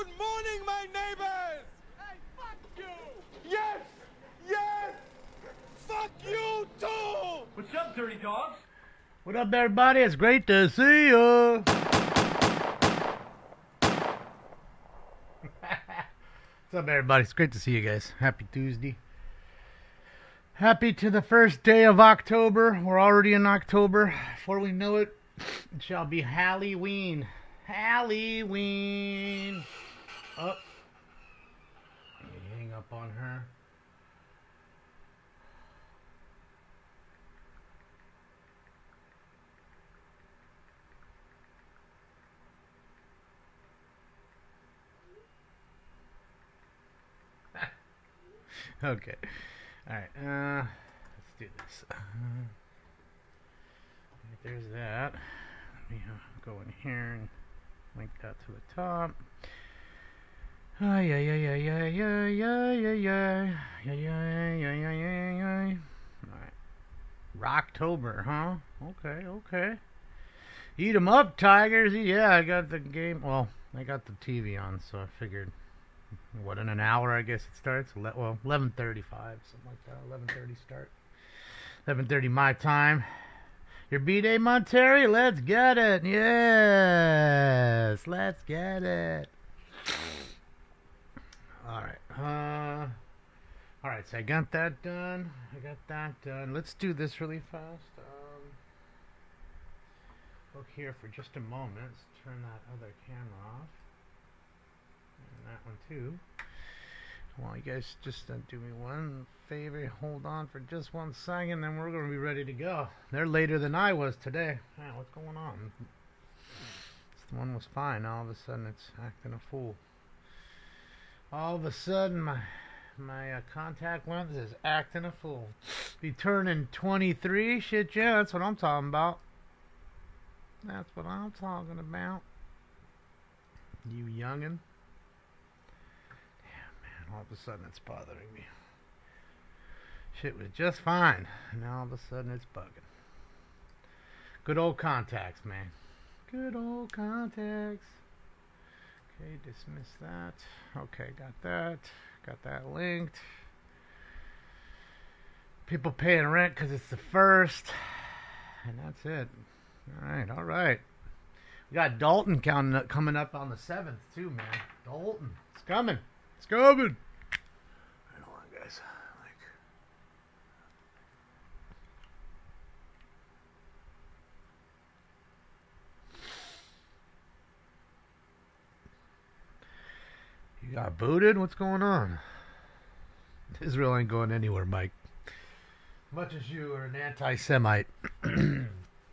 Good morning, my neighbors! Hey, fuck you! Yes! Yes! Fuck you, too! What's up, dirty dogs? What up, everybody? It's great to see you. What's up, everybody? It's great to see you guys. Happy Tuesday. Happy to the first day of October. We're already in October. Before we know it, it shall be Halloween. Halloween. Up. Hang up on her. Okay. Alright. Let's do this. There's that. Let me go in here and link that to the top. Alright. Rocktober, huh? Okay. Eat 'em up, Tigers. Yeah, I got the game. Well, I got the TV on, so I figured, what, in an hour, I guess it starts? Well, 11:35, something like that. 11:30 start. 11:30 my time. Your B-Day, Monterey? Let's get it. Yes, let's get it. Alright. Alright, so I got that done. Let's do this really fast. Look here for just a moment. Let's turn that other camera off. And that one too. Well, you guys just do me one favor. Hold on for just 1 second, then we're going to be ready to go. They're later than I was today. Man, what's going on? This one was fine. All of a sudden, it's acting a fool. All of a sudden, my contact lens is acting a fool. Be turning 23? Shit, yeah, that's what I'm talking about. That's what I'm talking about. You youngin'. All of a sudden it's bothering me. Shit was just fine. And now all of a sudden it's bugging. Good old contacts, man. Good old contacts. Okay, dismiss that. Okay, got that. Got that linked. People paying rent because it's the 1st. And that's it. Alright. We got Dalton coming up on the 7th too, man. Dalton. It's coming. It's coming. Hold on, guys. You got booted? What's going on? Israel ain't going anywhere, Mike. Much as you are an anti-Semite,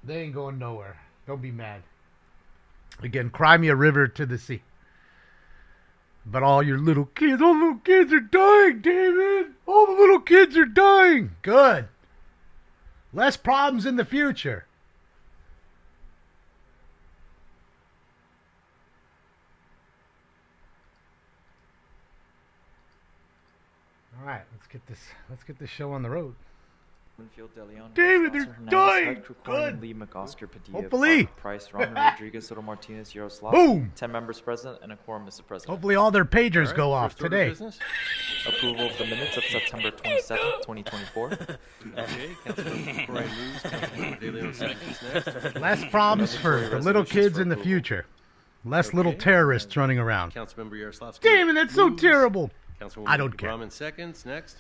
they ain't going nowhere. Don't be mad. Again, cry me a river to the sea. But all the little kids are dying, David. All the little kids are dying. Good. Less problems in the future. All right, let's get this show on the road. David, they're dying. Good. Lee McOsker, Padilla, Hopefully. Price, Ron Rodriguez, Soto Martinez, Yaroslav. Boom. 10 members present and a quorum, Mr. President. Hopefully all their pagers go off today. Approval of the minutes of September 27th, 2024. Less problems for little kids in the future. Less little terrorists running around. Councilmember Yaroslavsky. Damn it, that's so terrible. Councilwoman I don't care. Graham in seconds. Next.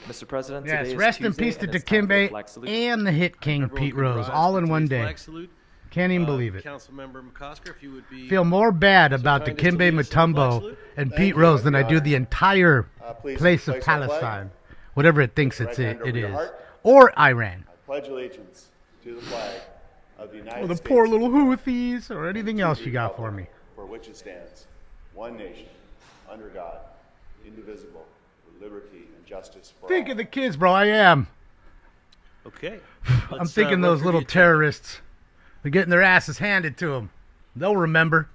Mr. President, Yes, today is rest in Tuesday, peace to and it's time for the Dikembe flag salute. and the hit king Everyone Pete can Rose, rise all for in one today's day. flag salute. Can't even believe it. Councilmember McOsker, if you would be Feel more bad about kind as to Dikembe lead us in the flag Mutombo salute. and Thank Pete you, Rose than I Your do Honor. the entire Please place of place our flag. Palestine, whatever it thinks Right hand over it your is, heart. or Iran, I pledge allegiance to the flag of the United or the States. poor little Houthis, or anything and to else the you got for republic me. For which it stands, one nation, under God, indivisible, with liberty and justice for Think all. of the kids, bro. I am. Okay. I'm Let's, thinking run those through little the agenda. terrorists. They're getting their asses handed to them. They'll remember.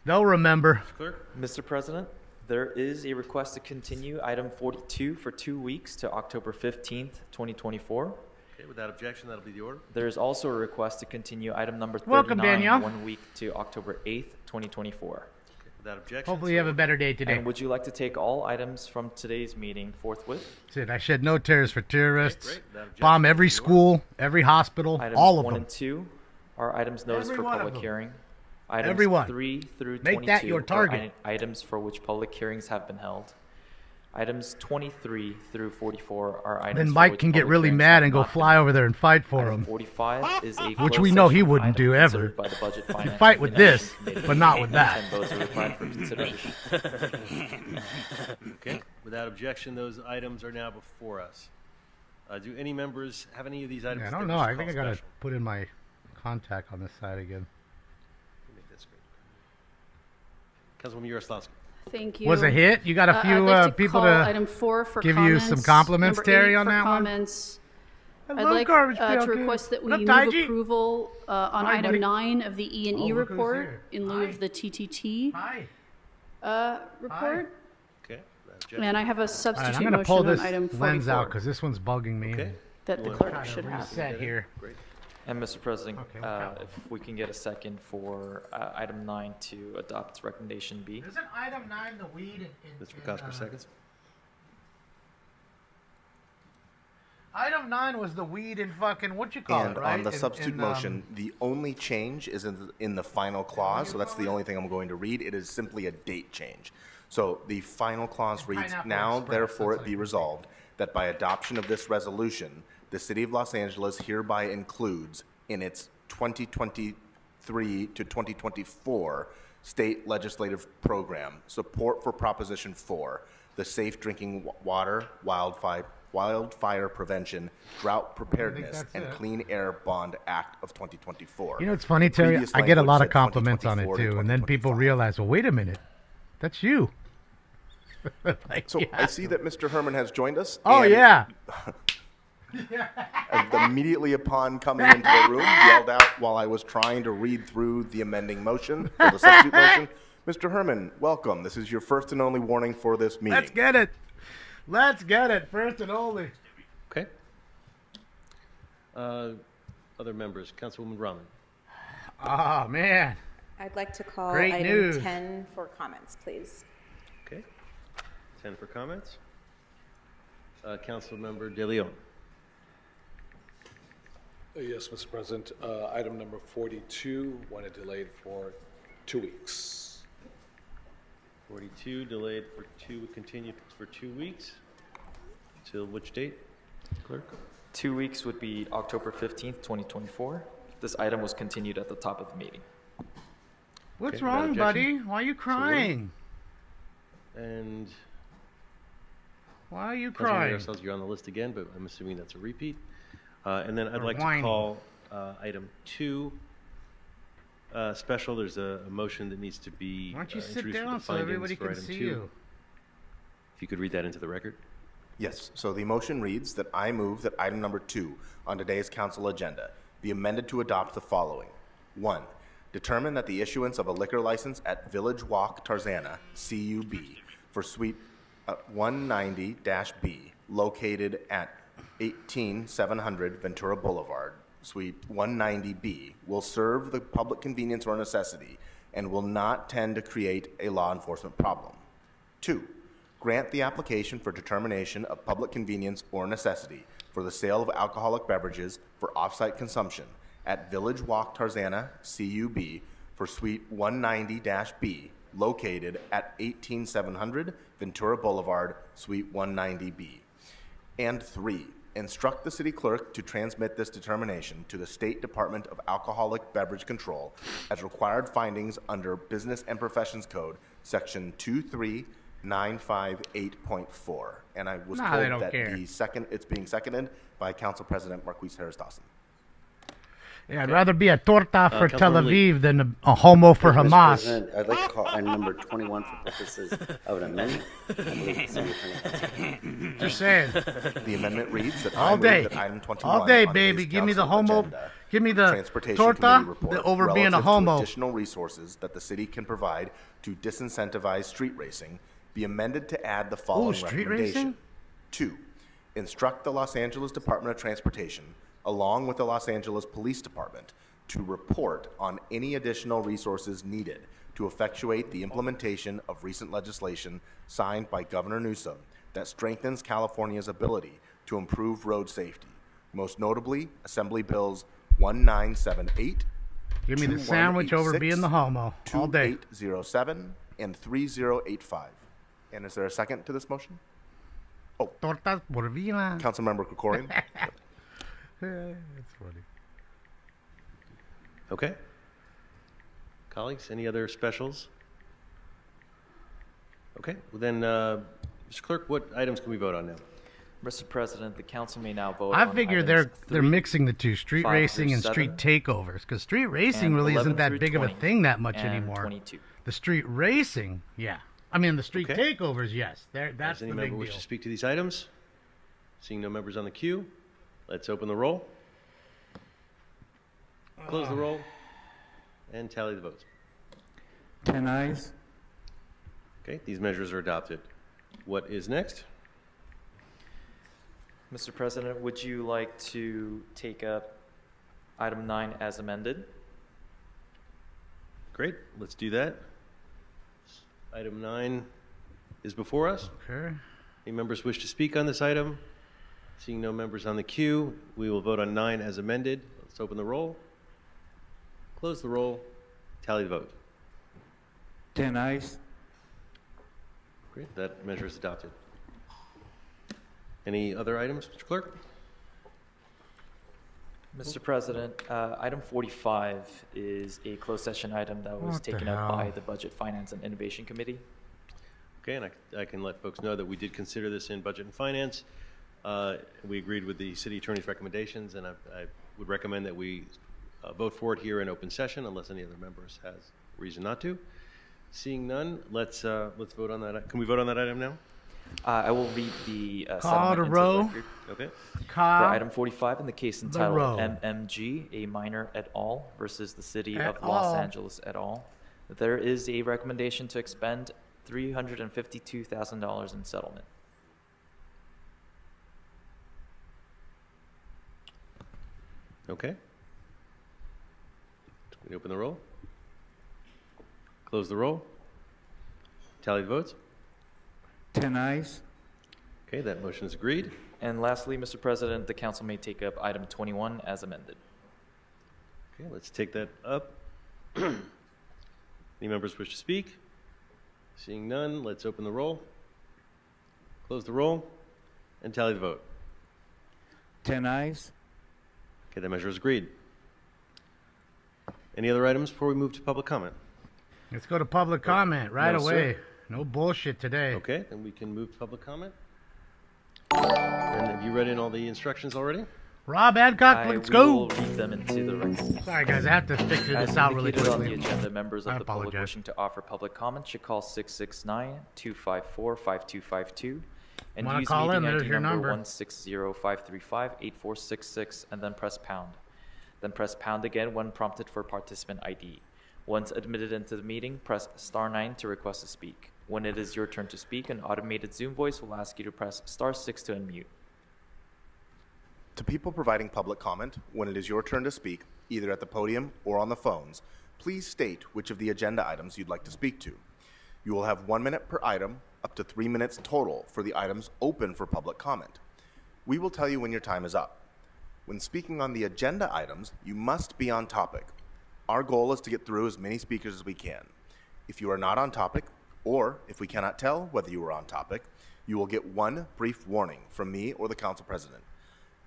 They'll remember. Clerk. Mr. President, there is a request to continue item 42 for 2 weeks to October 15th, 2024. Okay, without objection, that'll be the order. There is also a request to continue item number 39 Welcome, Danielle. 1 week to October 8th, 2024. Without objection. Hopefully you have a better day today. And would you like to take all items from today's meeting forthwith? That's it. I shed no tears for terrorists. Great. Without objection, Bomb every it's yours. school, every hospital, Items all of 1 them. and 2 are items noticed Every for one of public them. hearing. Items Every one. 3 through Make 22 that your are target. items for which public hearings have been held. Items 23 through 44 are items Then for Mike which can get public really hearings mad have and go not been fly held. over there and fight for Item him. 45 is a Which closed we know he session wouldn't item do ever. considered by the Budget, Finance, fight and with Financial this, Committee. but not with that. 10 votes are required for consideration. Okay. Without objection, those items are now before us. Do any members have any of these items? Yeah, I that don't they know. wish I to think I call gotta special? put in my contact on this side again. Let me make that screen. Councilwoman Yaroslavsky. Thank you. Was a hit? You got a few I'd like to people call to item 4 for give you some comments, compliments, number Terry, 8 on for that one? comments. I'd Hello, like Garbage to Pail Kid. request that we What up, move Taiji? approval on Hi, item buddy. 9 of the E&E Oh, look who's report here. in lieu Hi. of the TTT Hi. report. Okay. Without objection. And I have a All right, substitute I'm gonna motion pull on this item lens out 44 because this one's bugging me. Okay. that the You wanna clerk Try to should have. reset here. Great. And Mr. President, Okay, okay. if we can get a second for item 9 to adopt its recommendation B. Isn't item 9 the weed Mr. McCosker, seconds. Item 9 was the weed in fucking, what you call And it, right? on the In- substitute in, motion, the only change is in the final clause, so that's the only thing I'm going to read. It is simply a date change. So the final clause reads, Pineapple now Express, therefore that's it be like- resolved that by adoption of this resolution, the City of Los Angeles hereby includes in its 2023 to 2024 state legislative program support for Proposition 4, the Safe Drinking Water, Wildfire Prevention, Drought Preparedness, that's and it. Clean Air Bond Act of 2024. You know, it's funny, Terry. Previous I get a lot language of said compliments on it 2024 to too, and then people 2025. realize, well, wait a minute, that's you. Like, So yeah. I see that Mr. Herman has joined us. Oh and yeah. Immediately upon coming into the room, yelled out while I was trying to read through the amending motion, or the substitute motion. Mr. Herman, welcome. This is your first and only warning for this meeting. Let's get it. Let's get it. First and only. Okay. Other members, Councilwoman Rahman. Oh man. I'd like to call Great item news. 10 for comments, please. Okay. 10 for comments. Councilmember De Leon. Yes, Mr. President. Item number 42, want it delayed for 2 weeks. 42 delayed for continued for 2 weeks. Till which date, clerk? 2 weeks would be October 15th, 2024. This item was continued at the top of the meeting. What's Okay, without wrong, objection. buddy? Why are you crying? And Why are you Councilwoman crying? Yaroslavsky, you're on the list again, but I'm assuming that's a repeat. And then I'd Or like whining. to call item 2 special. There's a motion that needs to be Why don't you sit introduced with down the so findings everybody for can item see 2. you? If you could read that into the record. Yes, so the motion reads that I move that item number 2 on today's council agenda be amended to adopt the following. 1. Determine that the issuance of a liquor license at Village Walk Tarzana, CUB, for Suite 190-B, located at 18700 Ventura Boulevard, Suite 190B, will serve the public convenience or necessity and will not tend to create a law enforcement problem. 2. Grant the application for determination of public convenience or necessity for the sale of alcoholic beverages for off-site consumption at Village Walk Tarzana, CUB, for Suite 190-B, located at 18700 Ventura Boulevard, Suite 190B. And 3, instruct the city clerk to transmit this determination to the State Department of Alcoholic Beverage Control as required findings under Business and Professions Code, Section 23958.4. And I was Nah, they told don't that care. it's being seconded by Council President Marquise Harris Dawson. Yeah, I'd rather be a torta for Tel Councilman Lee. Aviv than a homo for Mr. Hamas. President, I'd like to call item number 21 for purposes of an amendment. I believe the city attorney has it. Just saying. The amendment reads that I All move day. that item 21 All day, on baby. today's Give me the council homo. agenda, Give me the Transportation torta Committee report over being a relative to homo. additional resources that the city can provide to disincentivize street racing be amended to add the following street recommendation. racing? 2. Instruct the Los Angeles Department of Transportation, along with the Los Angeles Police Department, to report on any additional resources needed to effectuate the implementation of recent legislation signed by Governor Newsom that strengthens California's ability to improve road safety, most notably Assembly Bills 1978, Give me the sandwich over being the homo all day. 2807, and 3085. And is there a second to this motion? Tortas por vida. Councilmember Krikorian. That's funny. Okay. Colleagues, any other specials? Okay, well then, Mr. Clerk, what items can we vote on now? Mr. President, the council may now vote I on figure items they're 3, mixing the two, street 5 racing through and street 7, takeovers, because street racing and really 11 isn't that through big of a 20, thing that much and anymore. 22. The street racing, yeah. I mean, the street Okay. takeovers, yes. That's Does the any big member wish deal. to speak to these items? Seeing no members on the queue, let's open the roll, close the roll, and tally the votes. 10 ayes. Okay, these measures are adopted. What is next? Mr. President, would you like to take up item 9 as amended? Great, let's do that. Item 9 is before us. Okay. Any members wish to speak on this item? Seeing no members on the queue, we will vote on 9 as amended. Let's open the roll, close the roll, tally the vote. 10 ayes. Great, that measure is adopted. Any other items, Mr. Clerk? Mr. President, item 45 is a closed session item that was What the taken up by hell? the Budget, Finance, and Innovation Committee. Okay, and I can let folks know that we did consider this in Budget and Finance. We agreed with the city attorney's recommendations, and I would recommend that we vote for it here in open session unless any other members has reason not to. Seeing none, let's vote on that. Can we vote on that item now? I will read the Call settlement to into row. the record. Okay. For Call item 45, in the case entitled row. MMG, a minor et al. Versus the City Et of Los al. Angeles et al., there is a recommendation to expend $352,000 in settlement. Okay. We open the roll, close the roll, tally the votes. 10 ayes. Okay, that motion is agreed. And lastly, Mr. President, the council may take up item 21 as amended. Okay, let's take that up. Any members wish to speak? Seeing none, let's open the roll, close the roll, and tally the vote. 10 ayes. Okay, that measure is agreed. Any other items before we move to public comment? Let's go to public comment right No, sir. away. No bullshit today. Okay, then we can move to public comment. And have you read in all the instructions already? Rob Adcock, let's We go. will read them into the record. Sorry, guys. I have to figure As this out really indicated on quickly. the agenda, members I of the public apologize. wishing to offer public comment should call 669-254-5252 and Wanna use call meeting in? There's ID your number number. 160-535-8466 and then press pound. Then press pound again when prompted for participant ID. Once admitted into the meeting, press *9 to request to speak. When it is your turn to speak, an automated Zoom voice will ask you to press *6 to unmute. To people providing public comment, when it is your turn to speak, either at the podium or on the phones, please state which of the agenda items you'd like to speak to. You will have 1 minute per item, up to 3 minutes total for the items open for public comment. We will tell you when your time is up. When speaking on the agenda items, you must be on topic. Our goal is to get through as many speakers as we can. If you are not on topic, or if we cannot tell whether you are on topic, you will get one brief warning from me or the council president.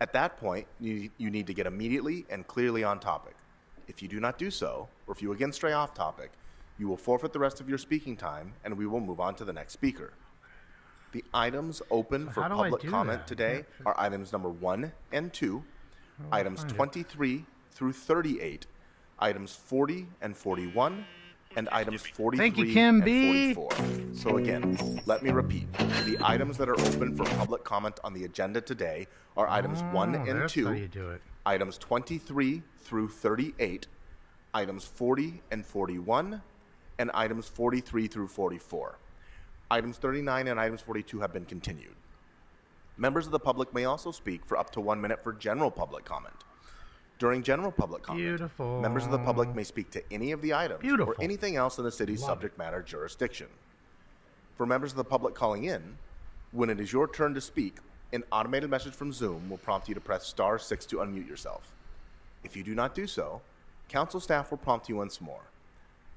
At that point, you need to get immediately and clearly on topic. If you do not do so, or if you again stray off topic, you will forfeit the rest of your speaking time and we will move on to the next speaker. The items open for how do I public do comment that? today are items number 1 and 2, items 23 through 38, items 40 and 41, and items 43 Thank you, Kim and B. 44. So again, let me repeat. The items that are open for public comment on the agenda today are items 1 and that's 2, how you do it. items 23 through 38, items 40 and 41, and items 43 through 44. Items 39 and items 42 have been continued. Members of the public may also speak for up to 1 minute for general public comment. During general public comment, Beautiful. members of the public may speak to any of the items Beautiful. or anything else in the city's Love subject matter jurisdiction. For members of the public calling in, when it is your turn to speak, an automated message from Zoom will prompt you to press *6 to unmute yourself. If you do not do so, council staff will prompt you once more.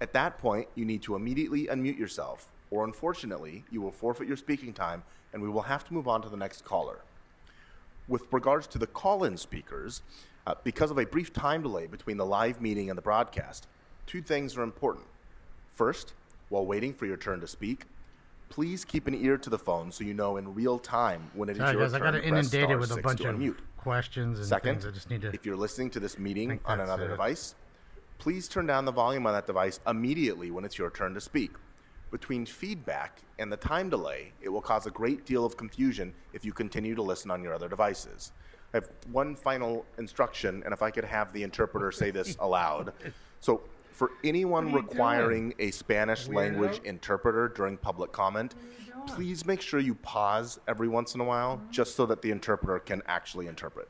At that point, you need to immediately unmute yourself, or unfortunately, you will forfeit your speaking time and we will have to move on to the next caller. With regards to the call-in speakers, because of a brief time delay between the live meeting and the broadcast, two things are important. First, while waiting for your turn to speak, please keep an ear to the phone so you know in real time when it is Sorry, your guys, I turn got to press inundated with a *6 bunch to of unmute. questions and Second, things. I just need to. if you're listening to this meeting think on that's another it. device, please turn down the volume on that device immediately when it's your turn to speak. Between feedback and the time delay, it will cause a great deal of confusion if you continue to listen on your other devices. I have one final instruction, and if I could have the interpreter say this aloud. So, for anyone requiring a Spanish language interpreter during public comment, please make sure you pause every once in a while, just so that the interpreter can actually interpret.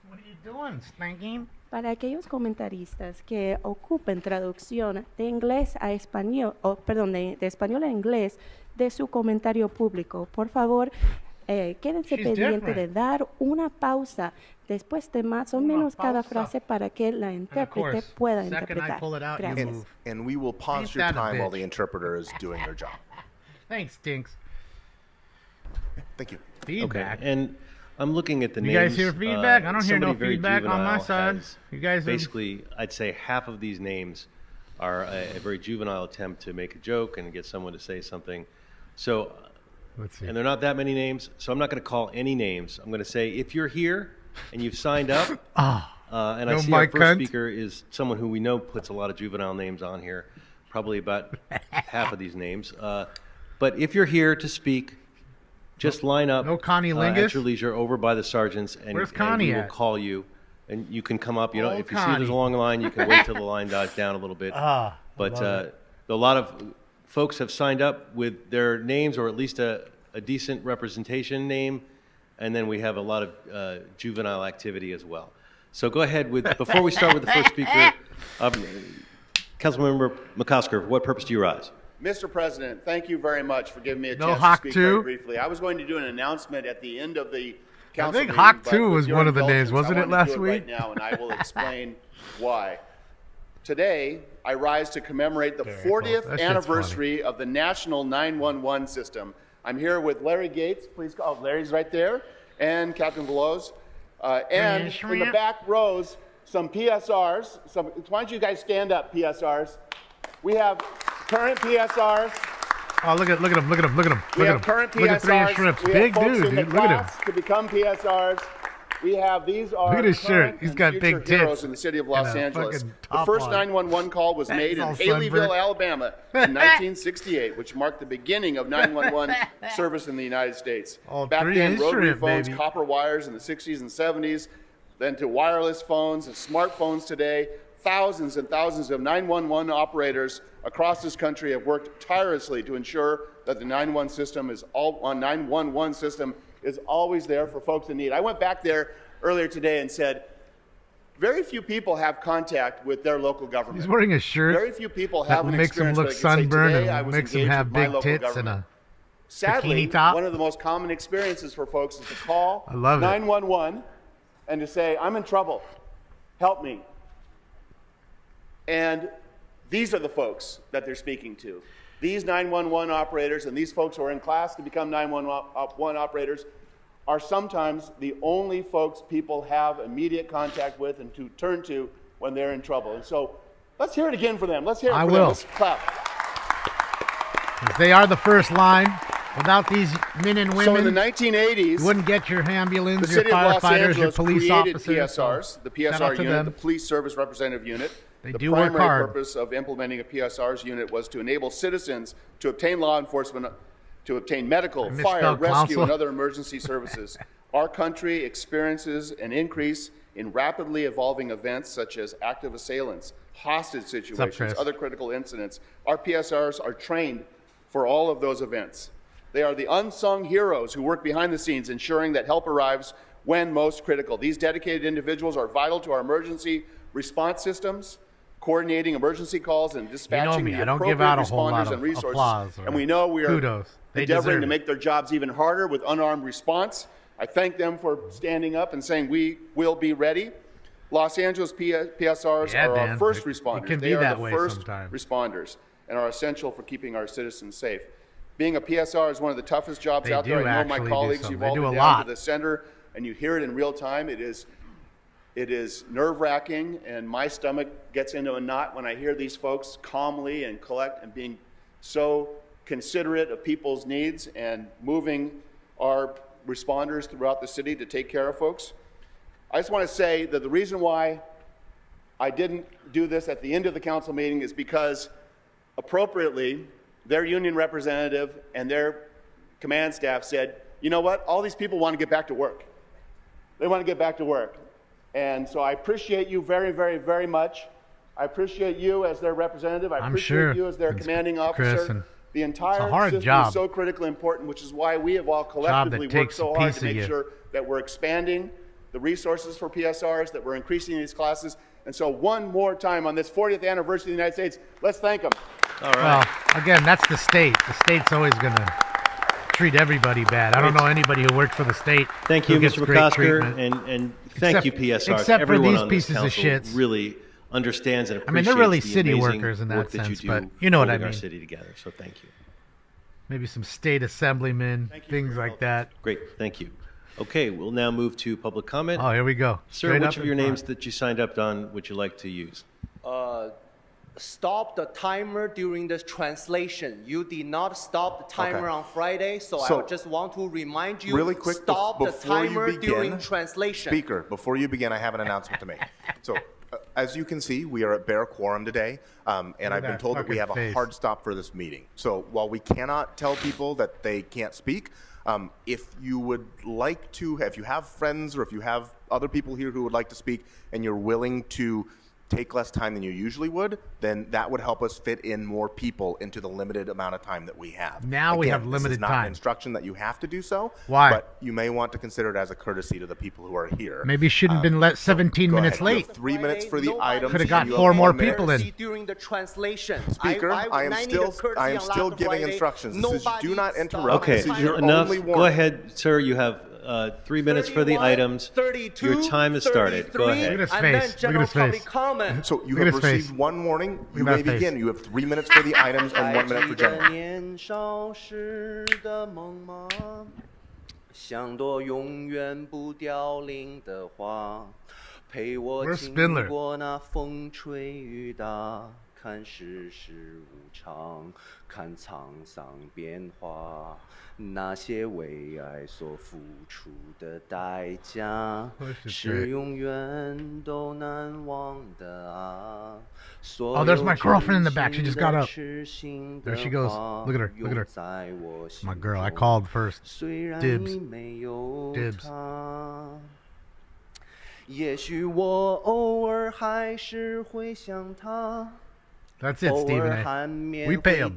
What are you doing, Spanking? Para aquellos comentaristas que ocupen traducción de inglés a español, perdón, de español a inglés de su comentario público, por favor, quédense She's pendiente de different. dar una pausa después de más o menos cada frase para que la intérprete pueda interpretar. Gracias. And we will pause Ain't your that a time while bitch? the interpreter is doing their job. Thanks, Stinks. Thank you. Feedback. Okay, and I'm looking at the You names. guys hear feedback? I don't hear no somebody very feedback on my juvenile side. has- You guys are- basically, I'd say half of these names are a very juvenile attempt to make a joke and get someone to say something. So, Let's see. and there are not that many names, so I'm not going to call any names. I'm going to say, if you're here and you've signed up, and I No, see my our first cunt. speaker is someone who we know puts a lot of juvenile names on here, probably about half of these names. But if you're here to speak, just line up No Connie at Lingus? your leisure over by the sergeants, and, Where's and Connie we will at? call you, and you can come up. You know, Oh, if you see Connie. there's a long line, you can wait till the line dies down a little bit. I But love it. a lot of folks have signed up with their names, or at least a decent representation name, and then we have a lot of juvenile activity as well. So go ahead with, before we start with the first speaker, Councilmember McCosker, for what purpose do you rise? Mr. President, thank you very much for giving me a No chance Hawk to speak 2? very briefly. I was going to do an announcement at the end of the council think meeting, Hawk but 2 with was your one of the indulgence, names, wasn't I it, wanted to last do it right week? now, and I will explain why. Today, I rise to commemorate the Very cool. 40th That shit's anniversary of the National 911 system. I'm here with Larry Gates. Please call. Larry's right there, and Captain Veloz. And in the back rows, some PSRs. Why don't you guys stand up, PSRs? We have current PSRs. Oh, look at him! Look at him! Look at him! We Look have at him! current Look at 3 PSRs. shrimps. We Big have folks dude, in the dude. Look at him. class to become PSRs. We have these are Look at his shirt. current He's and got future big heroes tits in the city of and Los a Angeles. fucking The top first on. 911 call was That's made in all Haleyville, sunburnt. Alabama in 1968, which marked the beginning of 911 service in the United States. All Back 3 then, is rotary shrimp, phones, baby. copper wires in the 60s and 70s, then to wireless phones and smartphones today. Thousands and thousands of 911 operators across this country have worked tirelessly to ensure that the 911 system is always there for folks in need. I went back there earlier today and said, very few people have contact with their local government. He's wearing a shirt Very few people that have an makes him experience look where they can say, sunburned "Today I and was makes him engaged have with my big local tits and government." a Sadly, bikini top. one of the most common experiences for folks is to call I love it. 911 and to say, "I'm in trouble. Help me." And these are the folks that they're speaking to. These 911 operators and these folks who are in class to become 911 operators are sometimes the only folks people have immediate contact with and to turn to when they're in trouble. And so let's hear it again for them. Let's hear it I for will. them. Let's clap. They are the first line. Without these men and women, So in the 1980s, you wouldn't get your ambulance, the your city of Los firefighters, your Angeles police created officers. PSRs, the Shout out PSR to unit, them. the Police Service Representative Unit. They The do work primary hard. purpose of implementing a PSR's unit was to enable citizens to obtain law enforcement, to obtain medical, I fire, misspelled rescue, counsel. and other emergency services. Our country experiences an increase in rapidly evolving events such as active assailants, hostage situations, Chris? other critical incidents. Our PSRs are trained for all of those events. They are the unsung heroes who work behind the scenes, ensuring that help arrives when most critical. These dedicated individuals are vital to our emergency response systems, coordinating emergency calls and dispatching me, the I don't appropriate give out a whole responders lot of and resources. applause or And we know we are kudos. They endeavoring deserve to it. make their jobs even harder with unarmed response. I thank them for standing up and saying we will be ready. Los Angeles PSRs Yeah, are Dan, our first it responders. can They be are that the way first sometimes. responders and are essential for keeping our citizens safe. Being a PSR is one of the toughest jobs They out there. do I know my actually do colleagues, some. you've They all do been a down lot. to the center and you hear it in real time. It is nerve-wracking, and my stomach gets into a knot when I hear these folks calmly and collect and being so considerate of people's needs and moving our responders throughout the city to take care of folks. I just want to say that the reason why I didn't do this at the end of the council meeting is because appropriately, their union representative and their command staff said, you know what, all these people want to get back to work. They want to get back to work. And so I appreciate you very, very, very much. I appreciate you as their representative. I I'm appreciate sure you as their it's commanding Chris, officer. and The entire it's a hard system job. is so critically important, which is why we have all collectively worked takes so a hard piece to of make you. sure that we're expanding the resources for PSRs, that we're increasing these classes. And so one more time on this 40th anniversary of the United States, let's thank them. All right. Well, again, that's the state. The state's always going to treat everybody bad. I don't know anybody who works for the state. Thank who you, gets Mr. great McCosker, treatment. and thank you, PSRs. Except for Everyone these on this pieces of council shits. really understands and I appreciates mean, they're really the city amazing workers in that work that sense, you but do you know what I holding our mean. city together. So thank you. Maybe some state assemblymen, things like that. Great, thank you. Okay, we'll now move to public comment. Oh, here we go. Sir, Straight which up of in your front. names that you signed up on would you like to use? Stop the timer during the translation. You did not stop the timer Okay. on Friday, so So, I just want to remind you, Really quick, stop the before you timer begin, during translation. Speaker, before you begin, I have an announcement to make. So, as you can see, we are at bare quorum today, and at I've been that told that we have fucking a face. hard stop for this meeting. So, while we cannot tell people that they can't speak, if you would like to, if you have friends or if you have other people here who would like to speak and you're willing to take less time than you usually would, then that would help us fit in more people into the limited amount of time that we have. Now we have This limited is not time. an instruction that you have to do so. Why? But you may want to consider it as a courtesy to the people who are here. Maybe shouldn't have been let 17 Go minutes ahead. You have late. 3 minutes for the items. Could have got You 4 more 1 minute. people in. During the translation. Speaker, I am still giving instructions. This is do not interrupt. Okay, This is your enough. only Go warning. ahead, sir. You have 3 minutes for the 31, items. 32, Your time has started. Go 33, ahead. Look at his and then face. Look at general his face. public comment. So you Look at have his face. received one warning. You Look at may that face. begin. You have 3 minutes for the items and 1 minute for 还记得 general. 年少时的梦吗？像朵永远不凋零的花，陪我 Where's 经 Spindler? 过那风吹雨打，看世事无常，看沧桑变化。那些为爱所付出的代价， Push it 是 straight. 永远都难忘的啊！ Oh, there's my girlfriend in the back. She just got up. There she goes. Look at her. Look at her. My girl. I called first. Dibs. Dibs. 也许我偶尔还是会想他。 That's it, Stephen A. We pay him.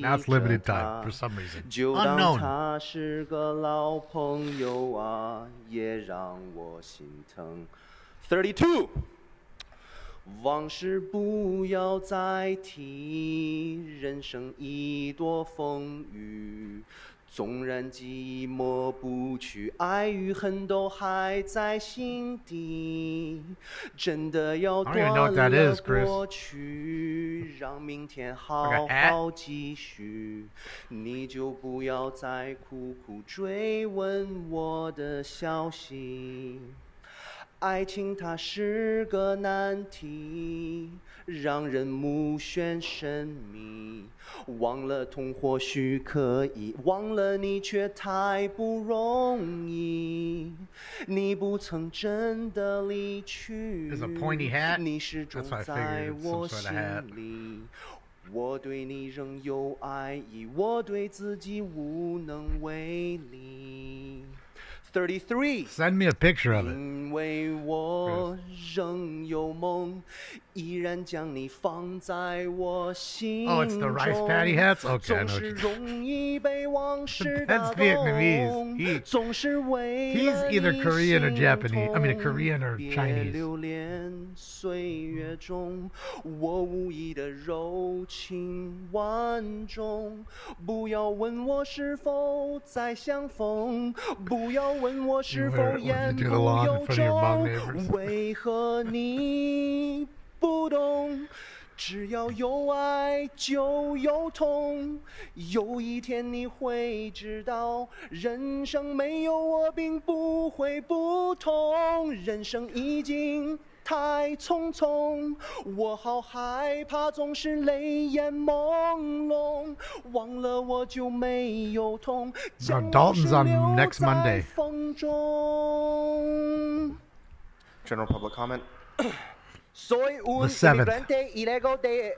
Now it's limited time for some reason. 就当 Unknown. 他是个老朋友啊，也让我心疼。32. 往事不要再提，人生一朵风雨。纵然寂寞不去，爱与恨都还在心底。真的要 I don't even know what that 断了 is, Chris. 过去，让明天 Like 好 a hat? 好继续。你就不要再苦苦追问我的消息。爱情它是个难题，让人目眩神迷。忘了痛或许可以，忘了你却太不容易。你不曾真的离去， There's a pointy hat? 你始终 That's what I 在 figured. It's 我 some 心 sort of hat. 里。我对你仍有爱意，我对自己无能为力。33. Send me a picture of it. 因为我仍有梦，依然将你放在我心 Oh, it's the rice patty hats? Okay, I know 总 what 是 you're 容易被往事 That's 打 Vietnamese. 动，总是为 He's 了 either 你 Korean or 心 Japanese. I mean, a 痛 Korean or 别 Chinese. 留恋岁月中我无意的柔情万种。不要问我是否再相逢，不要问我是否 Would you 言 do the 不 lawn in 由 front of your Hmong 衷， neighbors? 为何你不懂？只要有爱就有痛，有一天你会知道，人生没有我并不会不同，人生已经太匆匆，我好害怕总是泪眼朦胧，忘了我就没有痛， Now, Dalton's on next Monday. 风中。 General public comment? Soy un The 7th. inmigrante ilegal de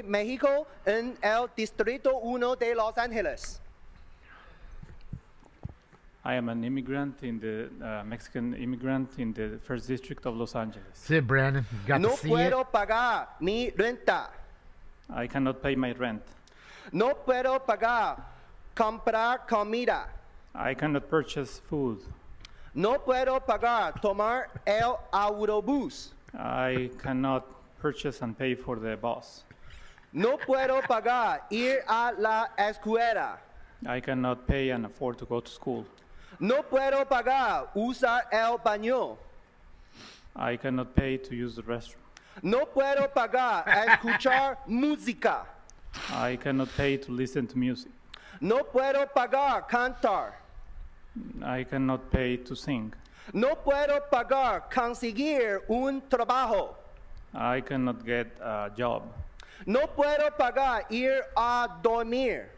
México en el Distrito 1 de Los Ángeles. I am an immigrant in the Mexican immigrant in the first district of Los Angeles. Sit, Brandon. You got No to see it. puedo pagar mi renta. I cannot pay my rent. No puedo pagar comprar comida. I cannot purchase food. No puedo pagar tomar el autobús. I cannot purchase and pay for the bus. No puedo pagar ir a la escuela. I cannot pay and afford to go to school. No puedo pagar usar el baño. I cannot pay to use the restroom. No puedo pagar escuchar música. I cannot pay to listen to music. No puedo pagar cantar. I cannot pay to sing. No puedo pagar conseguir un trabajo. I cannot get a job. No puedo pagar ir a dormir.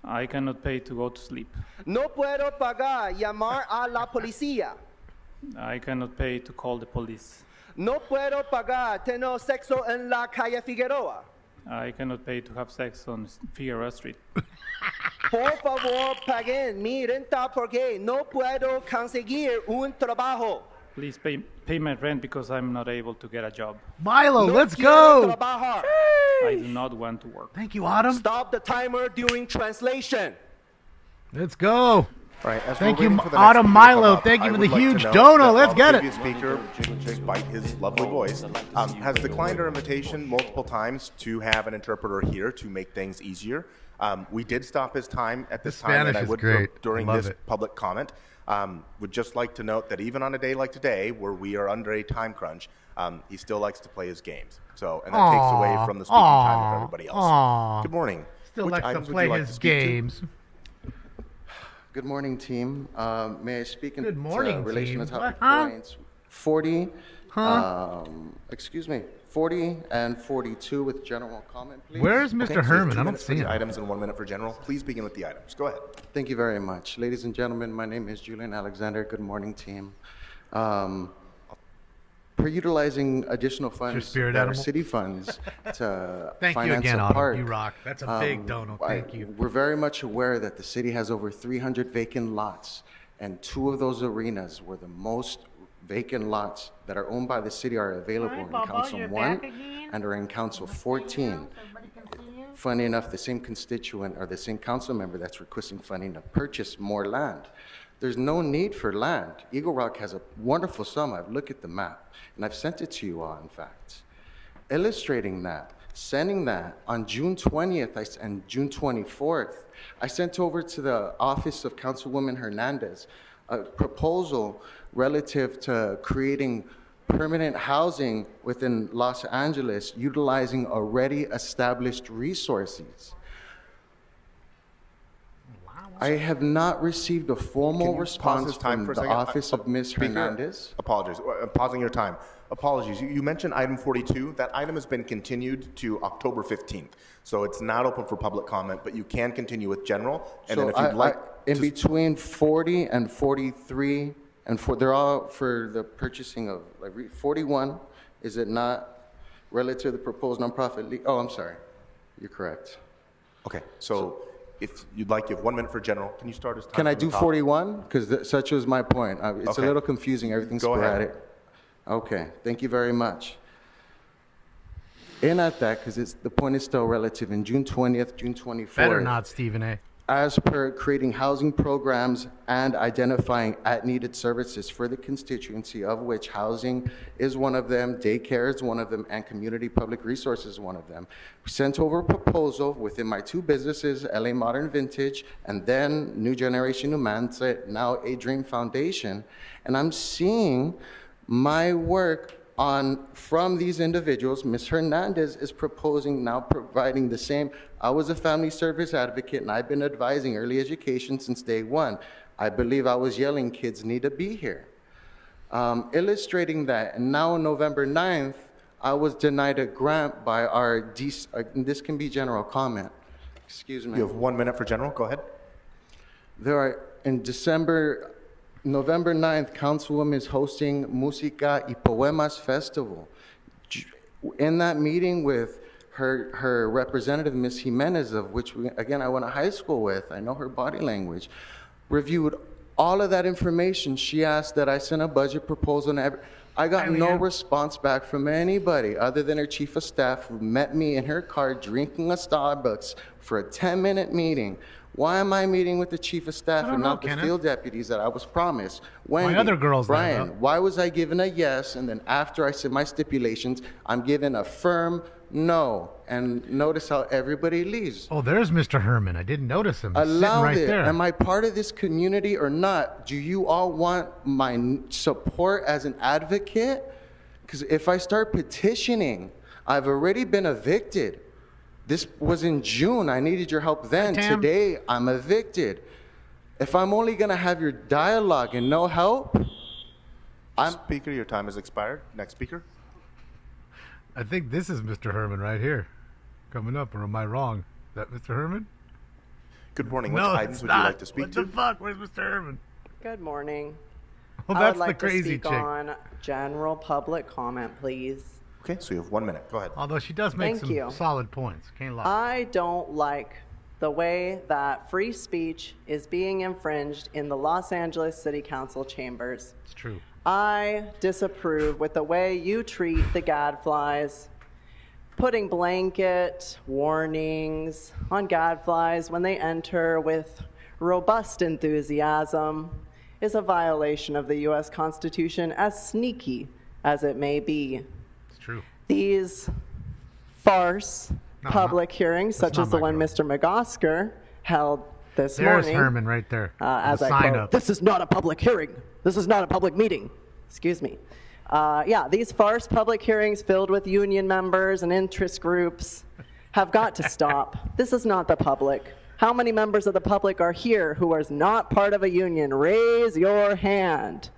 I cannot pay to go to sleep. No puedo pagar llamar a la policía. I cannot pay to call the police. No puedo pagar tener sexo en la calle Figueroa. I cannot pay to have sex on Figueroa Street. Por favor, paguen mi renta porque no puedo conseguir un trabajo. Please pay my rent because I'm not able to get a job. Milo, No let's quiero go. trabajar. I do not want to work. Thank you, Autumn. Stop the timer during translation. Let's go. All right, as Thank we're you, waiting for the Autumn next speaker to come Milo. up, Thank you I for would the like to huge note dono. that Let's while get the it. previous speaker, despite his lovely voice, has declined our invitation multiple times to have an interpreter here to make things easier. We did stop his time at this The time, and Spanish I is would great. during I love this it. public comment. Would just like to note that even on a day like today, where we are under a time crunch, he still likes to play his games. So, and that takes away from the speaking time of everybody else. Aw. Good morning. Still Which likes to items would play you like his to speak to? games. Good morning, team. May I speak in Good morning, relation team. to topic Huh? points 40, Huh? excuse me, 40 and 42 with general comment, please? Where's Mr. Okay, so you have Herman? 2 I don't minutes for see the him. items and 1 minute for general. Please begin with the items. Go ahead. Thank you very much. Ladies and gentlemen, my name is Julian Alexander. Good morning, team. Per utilizing additional funds spirit that are animal? city funds to Thank you finance again, a Autumn. park. You rock. That's a big dono. Thank you. We're very much aware that the city has over 300 vacant lots, and 2 of those arenas where the most vacant lots that are owned by the city are available in Council 1 and are in Council 14. Funny enough, the same constituent or the same council member that's requesting funding to purchase more land. There's no need for land. Eagle Rock has a wonderful sum. I've looked at the map, and I've sent it to you all, in fact. Illustrating that, sending that on June 20th and June 24th, I sent over to the office of Councilwoman Hernandez a proposal relative to creating permanent housing within Los Angeles utilizing already established resources. I have not received a formal Can you pause response this time from for a the second? office of Ms. Speaker, Hernandez. Apologies. Pausing your time. Apologies. You mentioned item 42. That item has been continued to October 15th. So it's not open for public comment, but you can continue with general. And then if you'd like in between 40 and 43, and they're all for the purchasing of, like, 41, is it not relative to the proposed nonprofit league? Oh, I'm sorry. You're correct. Okay, so if you'd like, you have 1 minute for general. Can you start us? Can I do 41? Because such was my point. It's Okay. a little confusing. Everything's Go ahead. sporadic. Okay, thank you very much. in at that, because the point is still relative, in June 20th, June 24th. Better not, Stephen A. As per creating housing programs and identifying needed services for the constituency, of which housing is one of them, daycare is one of them, and community public resources is one of them. We sent over a proposal within my two businesses, LA Modern Vintage, and then New Generation Numanza, now A Dream Foundation, and I'm seeing my work from these individuals. Ms. Hernandez is proposing now providing the same. I was a family service advocate and I've been advising early education since day one. I believe I was yelling, kids need to be here. Illustrating that, and now on November 9th, I was denied a grant by our, this can be general comment. Excuse me. You have 1 minute for general, go ahead. There are, in November 9th, Councilwoman is hosting Música y Poemas Festival. In that meeting with her representative, Ms. Jimenez, of which, again, I went to high school with, I know her body language, reviewed all of that information. She asked that I send a budget proposal, and I got no response back from anybody other than her chief of staff, who met me in her car drinking a Starbucks for a 10-minute meeting. Why am I meeting with the chief of staff and not the field deputies that I was promised? Wendy, other girls Brian, why was I given a yes, and then after I said my stipulations, I'm given a firm no? And notice how everybody leaves. Oh, there's Mr. Herman. I didn't notice him. He's Allow sitting right it. there. Am I part of this community or not? Do you all want my support as an advocate? Because if I start petitioning, I've already been evicted. This was in June. I needed your help then. Today, I'm evicted. If I'm only going to have your dialogue and no help, Speaker, your time has expired. Next speaker. I think this is Mr. Herman right here. Coming up, or am I wrong? Is that Mr. Herman? Good morning. Which No, items it's would you not. like to speak to? What the fuck? Where's Mr. Herman? Good morning. Well, I that's would like the crazy to speak chick. on general public comment, please. Okay, so you have 1 minute. Go ahead. Although she does make Thank some you. solid points. Can't lie. I don't like the way that free speech is being infringed in the Los Angeles City Council chambers. It's true. I disapprove with the way you treat the gadflies, putting blanket warnings on gadflies when they enter with robust enthusiasm is a violation of the U.S. Constitution, as sneaky as it may be. It's true. These farce public hearings, such as the one Mr. McOsker held this There's morning. Herman right there. As The I sign quote, up. this is not a public hearing. This is not a public meeting. Excuse me. Yeah, these farce public hearings filled with union members and interest groups have got to stop. This is not the public. How many members of the public are here who are not part of a union? Raise your hand.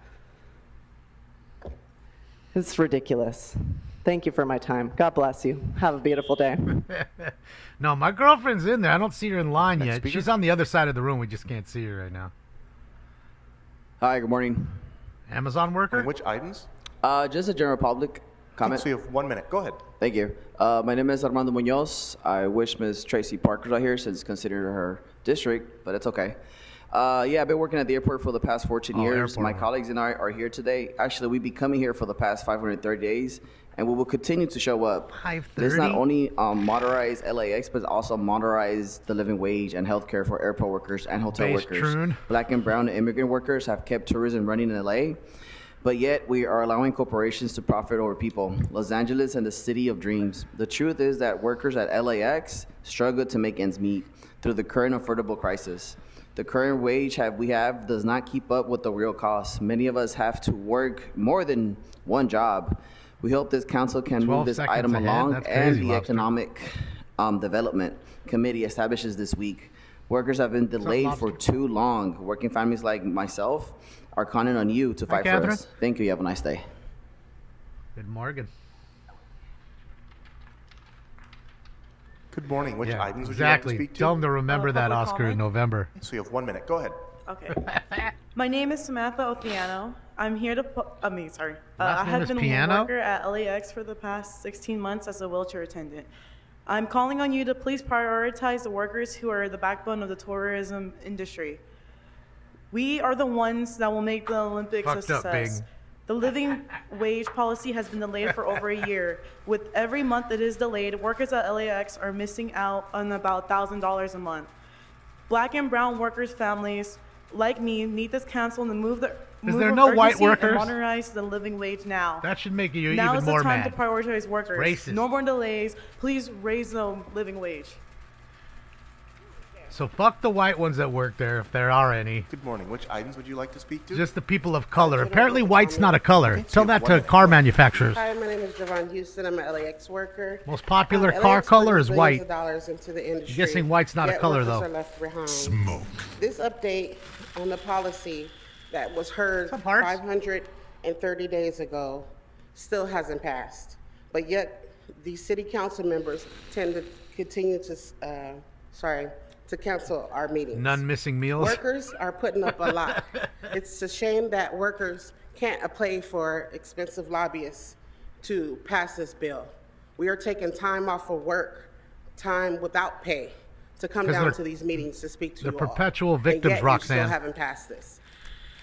It's ridiculous. Thank you for my time. God bless you. Have a beautiful day. No, my girlfriend's in there. I don't see her in line yet. She's on the other side of the room. We just can't see her right now. Hi, good morning. Amazon worker? And which items? Just a general public comment. So you have 1 minute. Go ahead. Thank you. My name is Armando Munoz. I wish Ms. Tracy Parker's out here since it's considered her district, but it's okay. Yeah, I've been working at the airport for the past 14 years. My colleagues and I are here today. Actually, we've been coming here for the past 530 days, and we will continue to show up. This not only modernize LAX, but also modernize the living wage and healthcare for airport workers and hotel Base workers. Troon. Black and brown immigrant workers have kept tourism running in LA, but yet we are allowing corporations to profit over people. Los Angeles and the city of dreams. The truth is that workers at LAX struggle to make ends meet through the current affordable crisis. The current wage we have does not keep up with the real costs. Many of us have to work more than one job. We hope this council can move this item along, and the Economic Development Committee establishes this week. Workers have been delayed for too long. Working families like myself are counting on you to fight for Catherine. us. Thank you. You have a nice day. Good morning. Good morning. Which Yeah, items would exactly. you like to speak to? Tell them to remember that public Oscar comment? in November. So you have 1 minute. Go ahead. Okay. My name is Samantha Othiano. I'm here to, I Last have name is been a Piano? worker at LAX for the past 16 months as a wheelchair attendant. I'm calling on you to please prioritize the workers who are the backbone of the tourism industry. We are the ones that will make the Olympics a Fucked up, success. Bing. The living wage policy has been delayed for over a year. With every month it is delayed, workers at LAX are missing out on about $1,000 a month. Black and brown workers' families like me need this council to move the Is there no white urgency workers? and modernize the living wage now. That should make you Now even is the more time mad. to prioritize workers. Racist. No more delays. Please raise the living wage. So fuck the white ones that work there, if there are any. Good morning. Which items would you like to speak to? Just the people of color. Apparently white's not a color. Tell that to car manufacturers. Hi, my name is Javon Houston. I'm an LAX worker. Most popular LAX car color brings is billions white. of dollars into the industry, Guessing white's not a yet color, workers though. are left behind. Smoke. This update on the policy that was heard 530 days ago still hasn't passed. But yet, these city council members tend to continue to cancel our meetings. None missing meals. Workers are putting up a lot. It's a shame that workers can't apply for expensive lobbyists to pass this bill. We are taking time off of work, time without pay, to come 'Cause down they're- to these meetings to speak to they're you all. perpetual And victims, yet Roxanne. You still haven't passed this.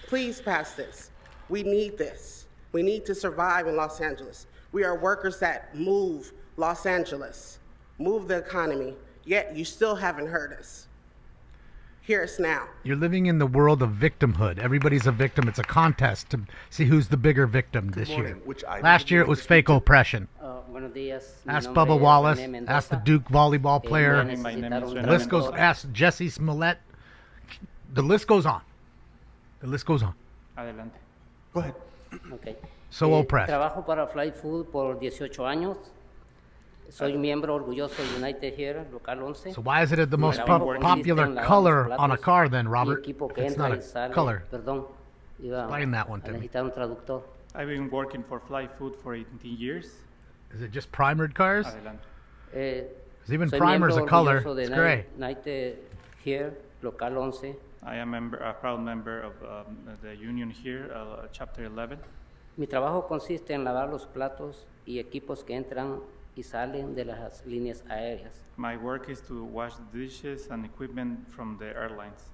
Please pass this. We need this. We need to survive in Los Angeles. We are workers that move Los Angeles, move the economy, yet you still haven't heard us. Hear us now. You're living in the world of victimhood. Everybody's a victim. It's a contest to see who's the bigger victim this year. morning. Which item Last would you year it like was to speak fake to? oppression. Buenos días. Mi Ask nombre Bubba es Wallace. René Mendoza. Ask the Duke volleyball Voy player. a necesitar un The list goes. traductor. Ask Jesse Smollett. The list goes on. The list goes on. Adelante. Go ahead. Okay. So oppressed. Trabajo para Fly Food por 18 años. Soy miembro orgulloso de United Here, local 11. So why is it the most Mi trabajo consiste popular en lavar color los on a platos car then, y Robert? equipo que It's entra not y sale. a color. Perdón. Iba Explain that one a to me. necesitar un traductor. I've been working for Fly Food for 18 years. Is it just primered cars? Adelante. Because even Soy primer's a miembro color. orgulloso de It's gray. United Here, local 11. I am a proud member of the union here, Chapter 11. Mi trabajo consiste en lavar los platos y equipos que entran y salen de las líneas aéreas. My work is to wash the dishes and equipment from the airlines.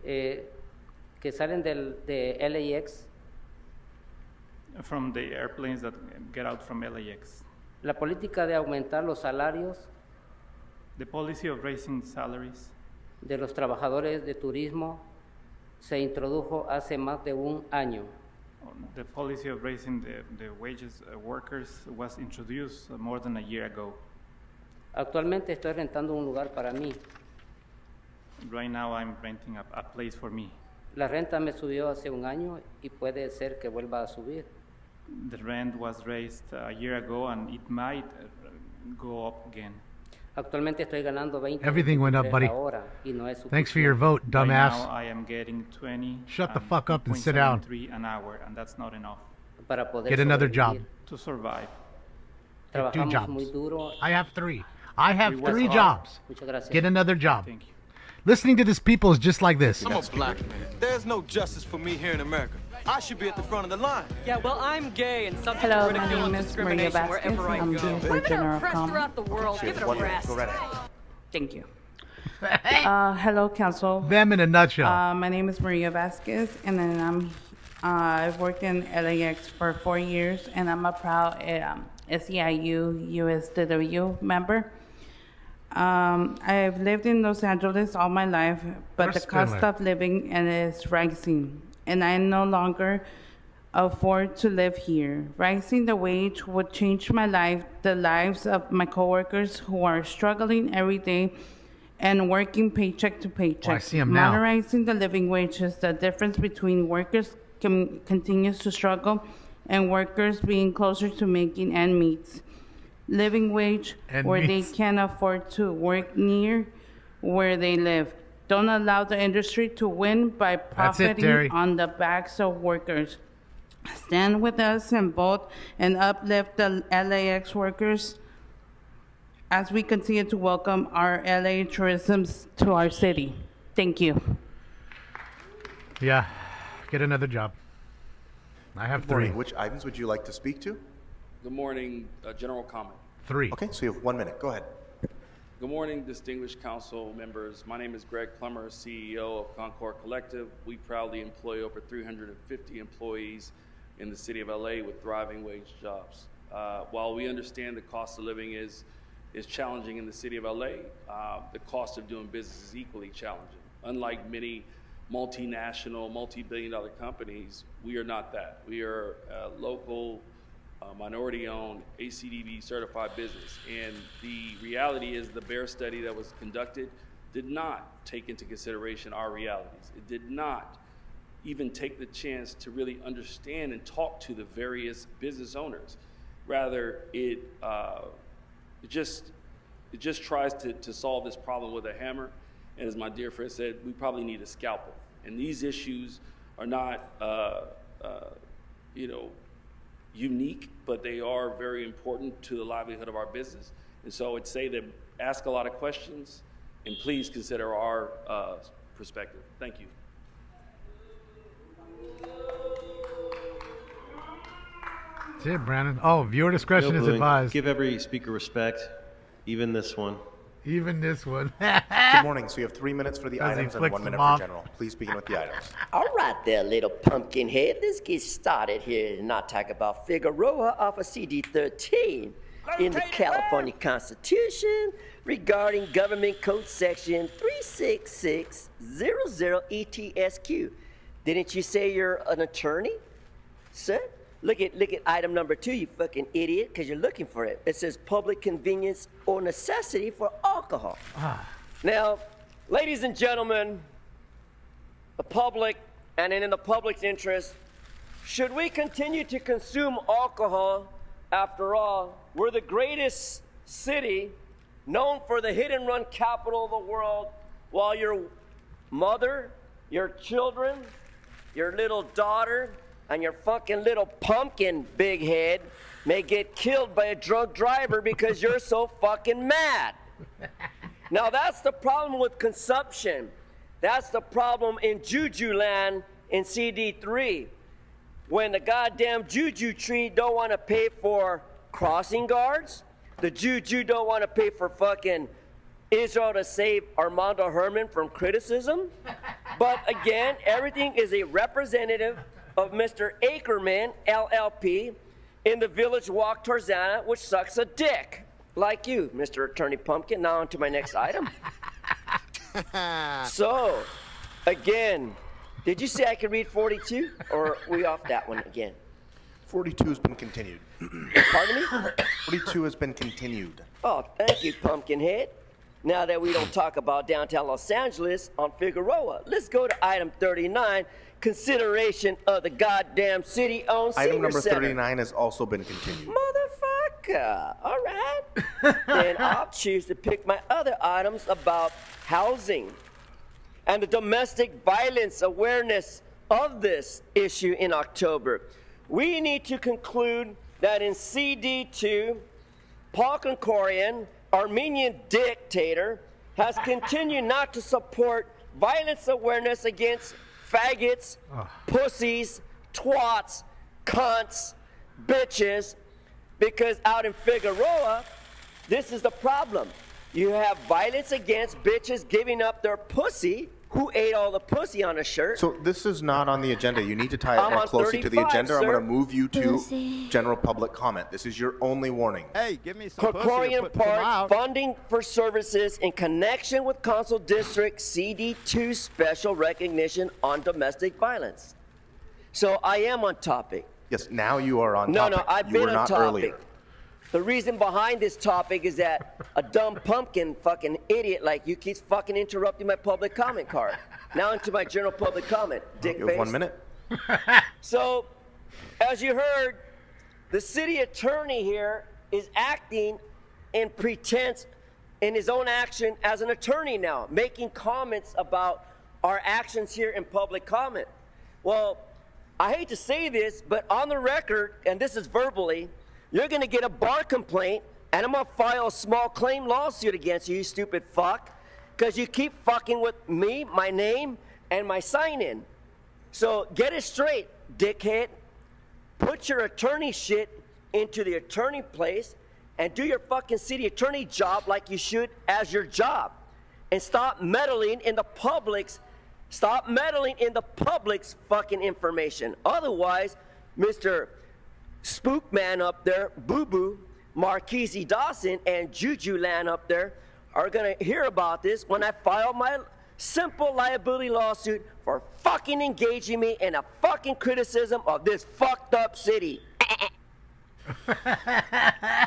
Que salen de LAX. From the airplanes that get out from LAX. La política de aumentar los salarios The policy of raising salaries de los trabajadores de turismo se introdujo hace más de un año. The policy of raising the wages workers was introduced more than a year ago. Actualmente estoy rentando un lugar para mí. Right now I'm renting a place for me. La renta me subió hace un año y puede ser que vuelva a subir. The rent was raised a year ago and it might go up again. Actualmente estoy ganando 20 Everything went up, buddy. la hora y no es Thanks for your vote, Right dumbass. now I am getting 20. Shut the fuck up and sit down. 0.73 an hour, and that's not enough. Para poder Get another job. sobrevivir. To survive. Get 2 Trabajamos jobs. muy duro. I have 3. I have We work 3 hard. jobs. Muchas gracias. Get another job. Thank you. Listening to this people is just like this. I'm a black man. There's no justice for me here in America. I should be at the front of the line. Yeah, well, I'm gay and subject Hello, to my ridicule name and is Maria discrimination Vasquez. wherever I I'm go. here for Women are general oppressed comment. throughout the world. Give it a rest. Go right ahead. Thank you. Hello, Council. Them in a nutshell. My name is Maria Vasquez, and then I've worked in LAX for 4 years, and I'm a proud SEIU USW member. I've lived in Los Angeles all my life, but the cost of living is rising, and I no longer afford to live here. Rising the wage would change my life, the lives of my coworkers who are struggling every day and working paycheck to paycheck. Oh, I see 'em now. Modernizing the living wages, the difference between workers continues to struggle and workers being closer to making ends meet. Living wage End where meets. they can afford to work near where they live. Don't allow the industry to win by That's it, Terry. profiting on the backs of workers. Stand with us and vote and uplift the LAX workers as we continue to welcome our LA tourism to our city. Thank you. Yeah. Get another job. I have Good 3. morning. Which items would you like to speak to? Good morning, general comment. 3. Okay, so you have 1 minute. Go ahead. Good morning, distinguished council members. My name is Greg Plummer, CEO of Concord Collective. We proudly employ over 350 employees in the city of LA with thriving wage jobs. While we understand the cost of living is challenging in the city of LA, the cost of doing business is equally challenging. Unlike many multinational, multi-billion-dollar companies, we are not that. We are a local, minority-owned, ACDB certified business. And the reality is the BEAR study that was conducted did not take into consideration our realities. It did not even take the chance to really understand and talk to the various business owners. Rather, it just tries to solve this problem with a hammer. And as my dear friend said, we probably need a scalpel. And these issues are not, unique, but they are very important to the livelihood of our business. And so I'd say that ask a lot of questions, and please consider our perspective. Thank you. That's it, Brandon. Oh, viewer discretion is advised. Give every speaker respect, even this one. Even this one. Good morning. So you have 3 minutes for the items and 1 minute for general. Please begin with the items. All right there, little pumpkin head. Let's get started here and not talk about Figueroa off of CD 13 in the California Constitution regarding Government Code Section 36600 ETSQ. Didn't you say you're an attorney, sir? Look at item number 2, you fucking idiot, because you're looking for it. It says public convenience or necessity for alcohol. Now, ladies and gentlemen, the public, and in the public's interest, should we continue to consume alcohol? After all, we're the greatest city known for the hit and run capital of the world, while your mother, your children, your little daughter, and your fucking little pumpkin big head may get killed by a drunk driver because you're so fucking mad. Now that's the problem with consumption. That's the problem in Juju land in CD3. When the goddamn Juju tree don't want to pay for crossing guards, the Juju don't want to pay for fucking Israel to save Armando Herman from criticism. But again, everything is a representative of Mr. Ackerman, LLP, in the Village Walk Tarzana, which sucks a dick. Like you, Mr. Attorney Pumpkin. Now on to my next item. So, again, did you say I could read 42? Or are we off that one again? 42 has been continued. Pardon me? 42 has been continued. Oh, thank you, Pumpkinhead. Now that we don't talk about downtown Los Angeles on Figueroa, let's go to item 39, consideration of the goddamn city-owned senior Item number center. 39 has also been continued. Motherfucker. All right. Then I'll choose to pick my other items about housing and the domestic violence awareness of this issue in October. We need to conclude that in CD2, Paul Konkorian, Armenian dictator, has continued not to support violence awareness against faggots, pussies, twats, cunts, bitches, because out in Figueroa, this is the problem. You have violence against bitches giving up their pussy. Who ate all the pussy on a shirt? So this is not on the agenda. You need to tie it I'm more on closely to the 35, agenda. I'm sir. going to move you to general public comment. This is your only warning. Hey, give me some pussy to Konkorian put some Park out. funding for services in connection with Council District CD2 special recognition on domestic violence. So I am on topic. Yes, now you are on No, topic. no, I've you been were on not topic. earlier. The reason behind this topic is that a dumb pumpkin fucking idiot like you keeps fucking interrupting my public comment card. Now into my general public comment, dick You have face. 1 minute. So, as you heard, the city attorney here is acting in pretense in his own action as an attorney now, making comments about our actions here in public comment. Well, I hate to say this, but on the record, and this is verbally, you're gonna get a bar complaint, and I'm gonna file a small claim lawsuit against you, you stupid fuck, because you keep fucking with me, my name, and my sign-in. So get it straight, dickhead. Put your attorney shit into the attorney place and do your fucking city attorney job like you should as your job. And stop meddling in the public's fucking information. Otherwise, Mr. Spookman up there, Boo Boo, Marquise Dawson, and Juju Land up there are gonna hear about this when I file my simple liability lawsuit for fucking engaging me in a fucking criticism of this fucked up city.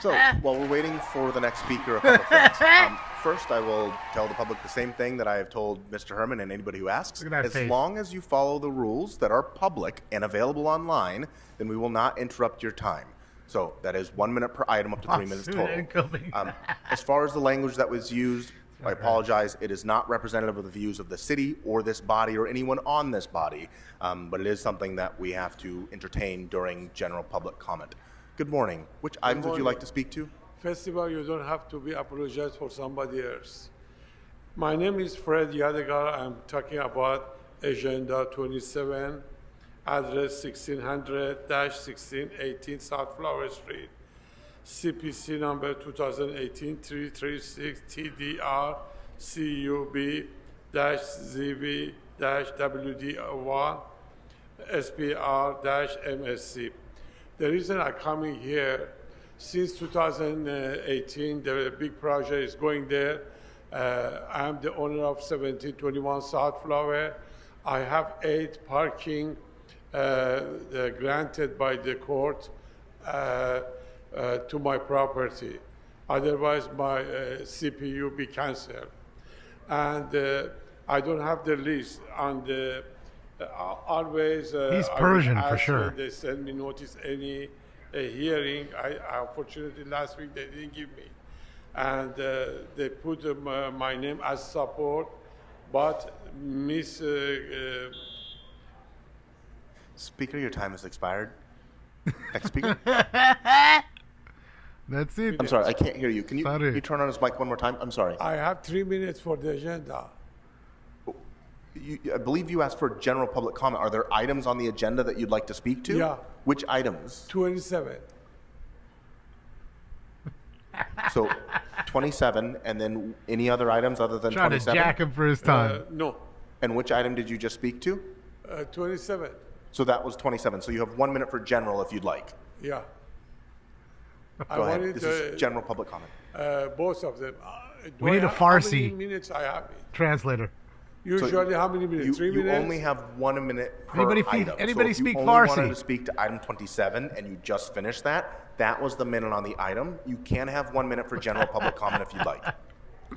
So, while we're waiting for the next speaker, a couple things. First, I will tell the public the same thing that I have told Mr. Herman and anybody who asks. Look at that As face. long as you follow the rules that are public and available online, then we will not interrupt your time. So that is 1 minute per item, up to 3 minutes Lawsuit total. incoming. As far as the language that was used, I apologize. It is not representative of the views of the city or this body or anyone on this body, but it is something that we have to entertain during general public comment. Good morning. Which items would you like to speak to? Festival, you don't have to be apologized for somebody else. My name is Fred Yadegar. I'm talking about Agenda 27, address 1600-1618 South Flower Street, CPC number 2018-336 TDR CUB-ZV-WD1 SPR-MSC. The reason I'm coming here, since 2018, the big project is going there. I'm the owner of 1721 South Flower. I have 8 parking granted by the court to my property. Otherwise, my CPU be canceled. And I don't have the list on the always. He's I Persian ask for sure. when they send me notice any hearing. I unfortunately last week they didn't give me, and they put my name as support, but Miss. Speaker, your time has expired. Next speaker. That's it. I'm sorry, I can't hear you. Can you turn on his mic one more time? I'm sorry. I have 3 minutes for the agenda. I believe you asked for general public comment. Are there items on the agenda that you'd like to speak to? Yeah. Which items? 27. So 27, and then any other items other than Trying to 27? jack him for his time. No. And which item did you just speak to? 27. So that was 27. So you have 1 minute for general if you'd like. Yeah. Go ahead. This is general public comment. Both of them. We need a How many Farsi minutes I have? translator. Usually, how many minutes? 3 minutes? You only have 1 minute per Anybody item. anybody so if speak you only Farsi? wanted to speak to item 27 and you just finished that, that was the minute on the item. You can have 1 minute for general public comment if you'd like.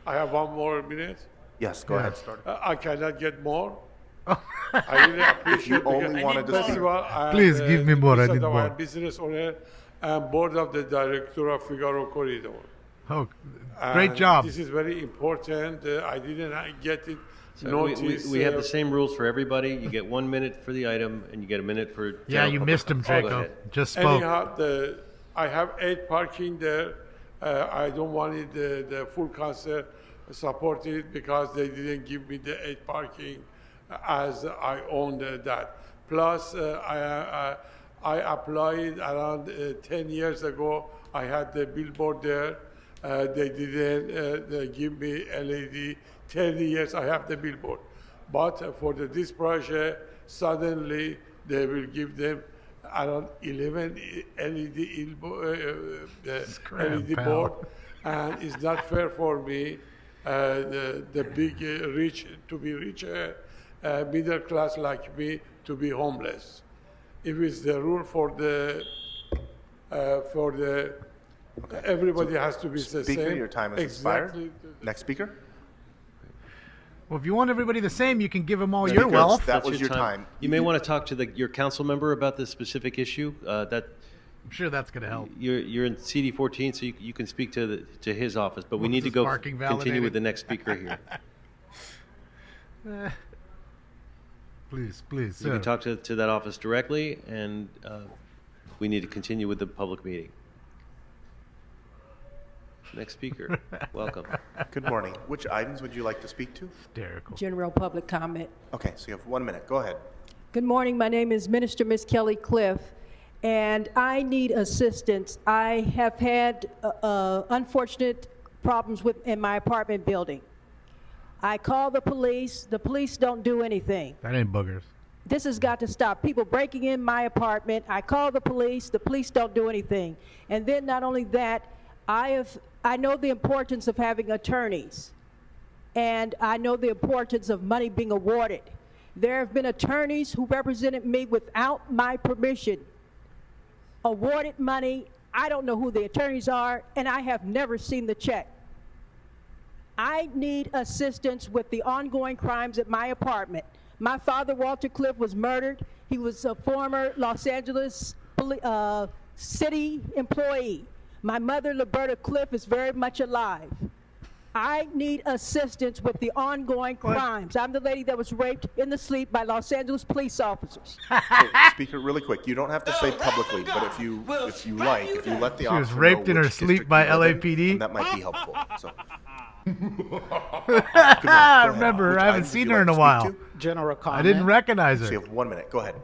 I have 1 more minute. Yes, go ahead. Start. I cannot get more. I really appreciate If you only wanted to speak. festival. Please give me more, I need more. Business owner and board of the director of Figaro Corridor. Oh, great job. This is very important. I didn't get it. So we have the same rules for everybody. You get 1 minute for the item, and you get a minute for. Yeah, general you public missed him, comment. Go Jacob. ahead. Just spoke. Anyhow, I have 8 parking there. I don't want it, the full council supported because they didn't give me the 8 parking as I owned that. Plus, I applied around 10 years ago. I had the billboard there. They didn't give me LED. 10 years I have the billboard. But for this project, suddenly they will give them around 11 LED board. And it's not fair for me, the big rich, to be rich, middle class like me, to be homeless. If it's the rule for the everybody has to be the same. Speaker, your time has Exactly. expired. Next speaker. Well, if you want everybody the same, you can give them all No, your because wealth. that was your time. You may want to talk to your council member about this specific issue. I'm sure that's going to help. You're in CD 14, so you can speak to his office. But we Well, need to this go parking continue validated. with the next speaker here. Please, You sir. can talk to that office directly, and we need to continue with the public meeting. Next speaker, welcome. Good morning. Which items would you like to speak to? Hysterical. General public comment. Okay, so you have 1 minute. Go ahead. Good morning. My name is Minister Miss Kelly Cliff, and I need assistance. I have had unfortunate problems in my apartment building. I call the police. The police don't do anything. That ain't boogers. This has got to stop. People breaking in my apartment. I call the police don't do anything. And then not only that, I know the importance of having attorneys. And I know the importance of money being awarded. There have been attorneys who represented me without my permission, awarded money. I don't know who the attorneys are, and I have never seen the check. I need assistance with the ongoing crimes at my apartment. My father, Walter Cliff, was murdered. He was a former Los Angeles city employee. My mother, Liberta Cliff, is very much alive. I need assistance with the ongoing crimes. I'm the lady that was raped in the sleep by Los Angeles police officers. Okay, Speaker, really quick, you don't have to say publicly, but if you let the She officer was raped know in her which sleep district by you live in, LAPD? that might be helpful. So. I remember her. I haven't seen her in a while. General comment. I didn't recognize her. So you have 1 minute. Go ahead.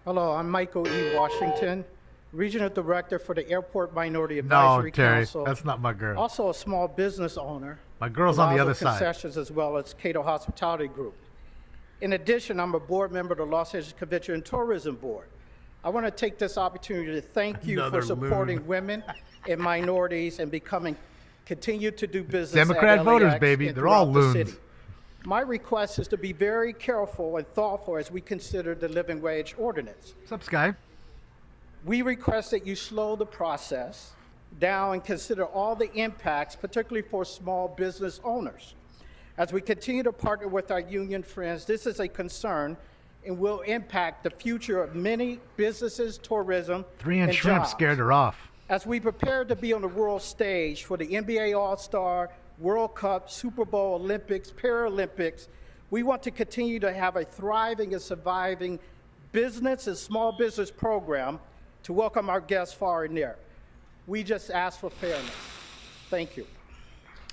Hello, I'm Michael E. Washington, Regional Director for the Airport Minority No, Advisory Terry, Council. that's not my girl. Also a small business owner. My girl's on the Plaza other side. Concessions as well as Cato Hospitality Group. In addition, I'm a board member of the Los Angeles Convention and Tourism Board. I want to take this opportunity to thank you Another for supporting loon. women and minorities and continue to do business Democrat at voters, LAX baby. and They're all throughout the loons. city. My request is to be very careful and thoughtful as we consider the living wage ordinance. What's up, Sky? We request that you slow the process down and consider all the impacts, particularly for small business owners. As we continue to partner with our union friends, this is a concern and will impact the future of many businesses, tourism, 3 inch and shrimp jobs. scared her off. As we prepare to be on the world stage for the NBA All-Star, World Cup, Super Bowl, Olympics, Paralympics, we want to continue to have a thriving and surviving business and small business program to welcome our guests far and near. We just ask for fairness. Thank you.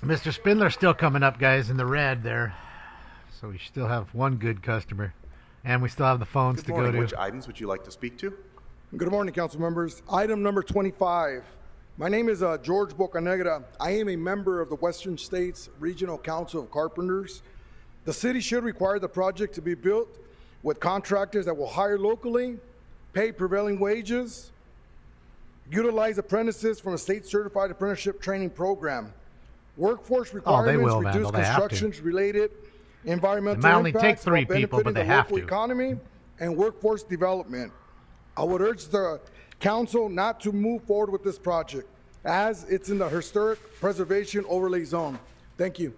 Mr. Spindler's still coming up, guys, in the red there. So we still have one good customer. And we still have the phones Good morning. to go Which to. items would you like to speak to? Good morning, council members. Item number 25. My name is George Bocanegra. I am a member of the Western States Regional Council of Carpenters. The city should require the project to be built with contractors that will hire locally, pay prevailing wages, utilize apprentices from a state-certified apprenticeship training program. Workforce requirements will, reduce Vandal. They have to. construction-related environmental It might only impacts take 3 while people, but benefiting they the have local to. economy and workforce development. I would urge the council not to move forward with this project as it's in the historic preservation overlay zone. Thank you.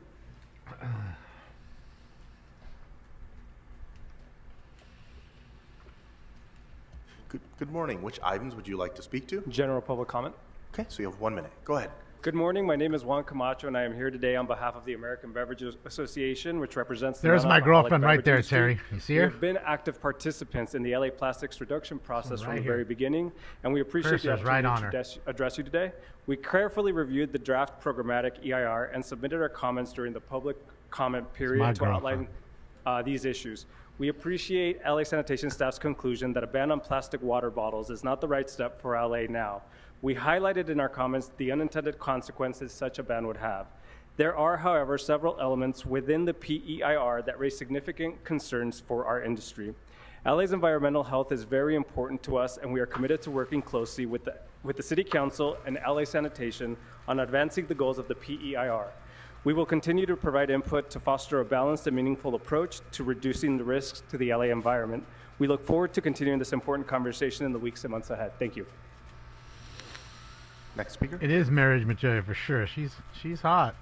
Good morning. Which items would you like to speak to? General public comment. Okay, so you have 1 minute. Go ahead. Good morning. My name is Juan Camacho, and I am here today on behalf of the American Beverage Association, which represents the There's my non-alcoholic girlfriend right beverage there, industry. Terry. You see We her? have been active participants in the LA plastics reduction process from right the here. very beginning, and we appreciate the Cursor's right opportunity on to her. address you today. We carefully reviewed the draft programmatic EIR and submitted our comments during the public comment my period to girlfriend. outline these issues. We appreciate LA Sanitation staff's conclusion that a ban on plastic water bottles is not the right step for LA now. We highlighted in our comments the unintended consequences such a ban would have. There are, however, several elements within the PEIR that raise significant concerns for our industry. LA's environmental health is very important to us, and we are committed to working closely with the City Council and LA Sanitation on advancing the goals of the PEIR. We will continue to provide input to foster a balanced and meaningful approach to reducing the risks to the LA environment. We look forward to continuing this important conversation in the weeks and months ahead. Thank you. Next speaker. It is Marriage Material for sure. She's hot.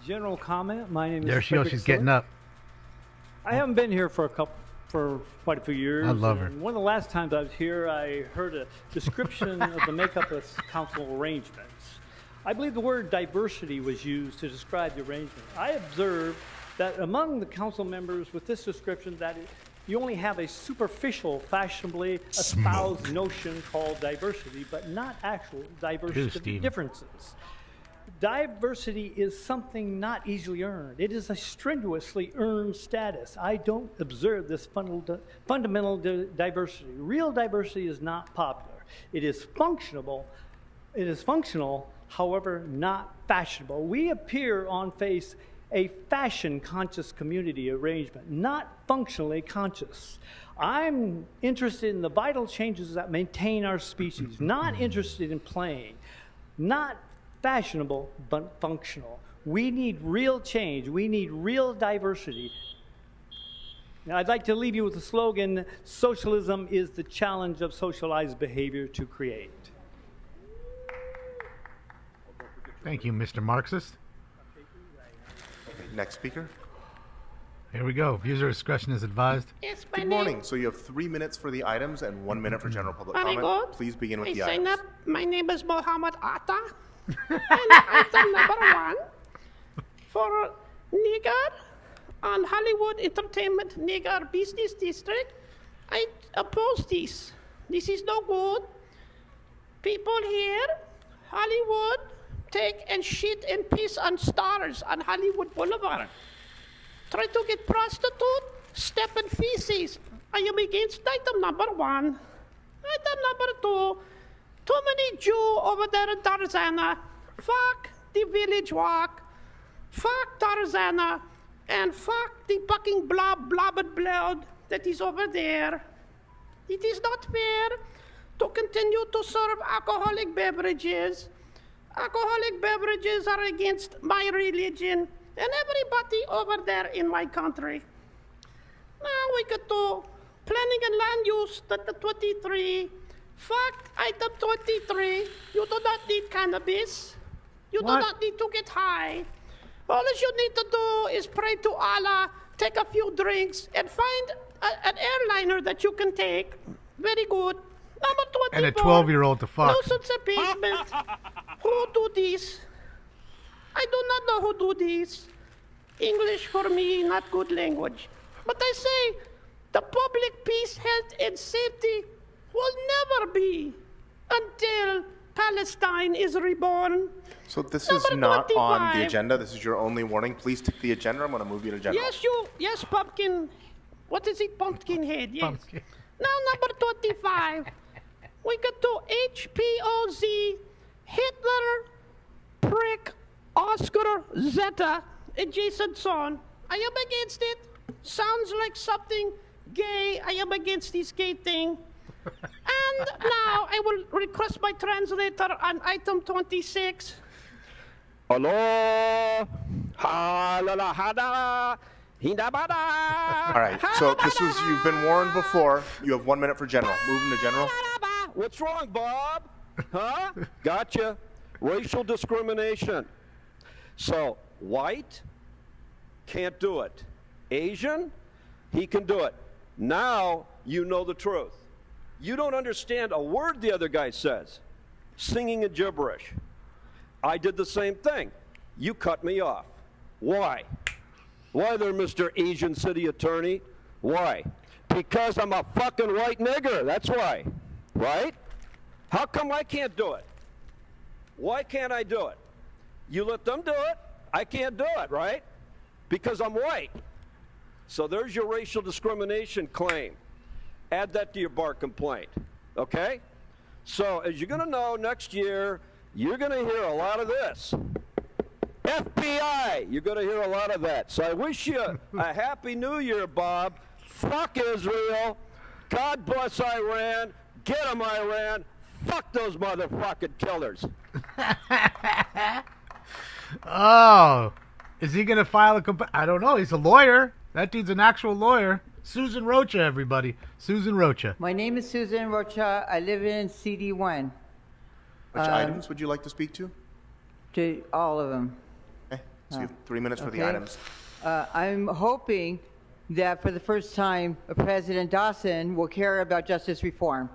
General comment. My name There is she goes. Frederick She's getting Siller. up. I haven't been here for quite a few years. I love her. and one of the last times I was here, I heard a description of the makeup of council arrangements. I believe the word diversity was used to describe the arrangement. I observed that among the council members with this description that you only have a superficial, fashionably espoused notion called diversity, but not actual diversity Stephen. differences. Diversity is something not easily earned. It is a strenuously earned status. I don't observe this fundamental diversity. Real diversity is not popular. It is functional. It is functional, however, not fashionable. We appear on face a fashion-conscious community arrangement, not functionally conscious. I'm interested in the vital changes that maintain our species, not interested in playing, not fashionable, but functional. We need real change. We need real diversity. Now, I'd like to leave you with the slogan, socialism is the challenge of socialized behavior to create. Thank you, Mr. Marxist. Next speaker. Here we go. User discretion is advised. Yes, my Good name. morning. So you have 3 minutes for the items and 1 minute for general public Very comment. good. Please begin with I the sign items. up. My name is Mohammed Atta. And item number 1 for Nigger on Hollywood Entertainment Nigger Business District. I oppose this. This is no good. People here, Hollywood, take and shit and piss on stars on Hollywood Boulevard. Try to get prostitute, step in feces. I am against item number 1. Item number 2, too many Jew over there in Tarzana. Fuck the village walk. Fuck Tarzana. And fuck the fucking blobbed blood that is over there. It is not fair to continue to serve alcoholic beverages. Alcoholic beverages are against my religion and everybody over there in my country. Now we get to planning and land use, 23. Fact item 23, you do not need cannabis. You do not need to get high. All you need to do is pray to Allah, take a few drinks, and find an airliner that you can take. Very good. Number 24. And a 12-year-old to fuck. Nuisance abatement. Who do this? I do not know who do this. English for me, not good language. But I say, the public peace, health, and safety will never be until Palestine is reborn. So this is not on the agenda. This is your only warning. Please take the agenda. I'm going to move you to general. Yes, pumpkin. What is it? Pumpkin head, yes. Pumpkin. Now, number 25. We get to HPOZ, Hitler, prick, Oscar, Zeta, adjacent son. I am against it. Sounds like something gay. I am against this gay thing. And now I will request my translator on item 26. Hello. Hada. All right. So this is, you've been warned before. You have 1 minute for general. Moving to general. What's wrong, Bob? Huh? Gotcha. Racial discrimination. So, white, can't do it. Asian, he can do it. Now you know the truth. You don't understand a word the other guy says. Singing a gibberish. I did the same thing. You cut me off. Why? Why there, Mr. Asian City Attorney? Why? Because I'm a fucking white nigger. That's why. Right? How come I can't do it? Why can't I do it? You let them do it. I can't do it, right? Because I'm white. So there's your racial discrimination claim. Add that to your bar complaint, okay? So as you're gonna know, next year, you're gonna hear a lot of this. FBI, you're gonna hear a lot of that. So I wish you a happy new year, Bob. Fuck Israel. God bless Iran. Get them, Iran. Fuck those motherfucking killers. Oh, is he going to file a complaint? I don't know. He's a lawyer. That dude's an actual lawyer. Susan Rocha, everybody. Susan Rocha. My name is Susan Rocha. I live in CD1. Which items would you like to speak to? To all of them. Okay. So you have 3 minutes for the items. I'm hoping that for the first time, President Dawson will care about justice reform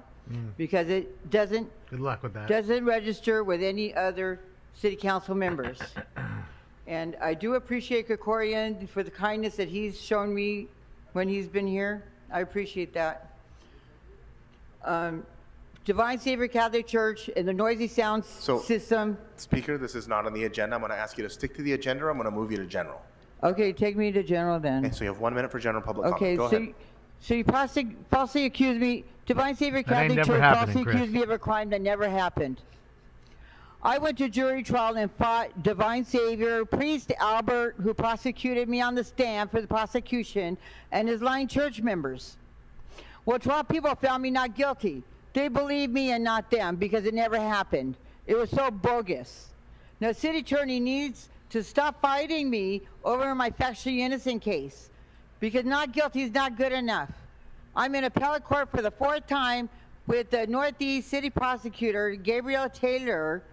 because it doesn't. Good luck with that. Doesn't register with any other city council members. And I do appreciate Krikorian for the kindness that he's shown me when he's been here. I appreciate that. Divine Savior Catholic Church and the noisy sound system. Speaker, this is not on the agenda. I'm going to ask you to stick to the agenda. I'm going to move you to general. Okay, take me to general then. Okay, so you have 1 minute for general public Okay, comment. Go ahead. So you falsely accused me, Divine Savior That ain't Catholic never Church happening, falsely Chris. accused me of a crime that never happened. I went to jury trial and fought Divine Savior, Priest Albert, who prosecuted me on the stand for the prosecution, and his lying church members. Well, 12 people found me not guilty. They believed me and not them because it never happened. It was so bogus. Now, city attorney needs to stop fighting me over my factually innocent case because not guilty is not good enough. I'm in appellate court for the 4th time with the Northeast City Prosecutor, Gabriel Taylor,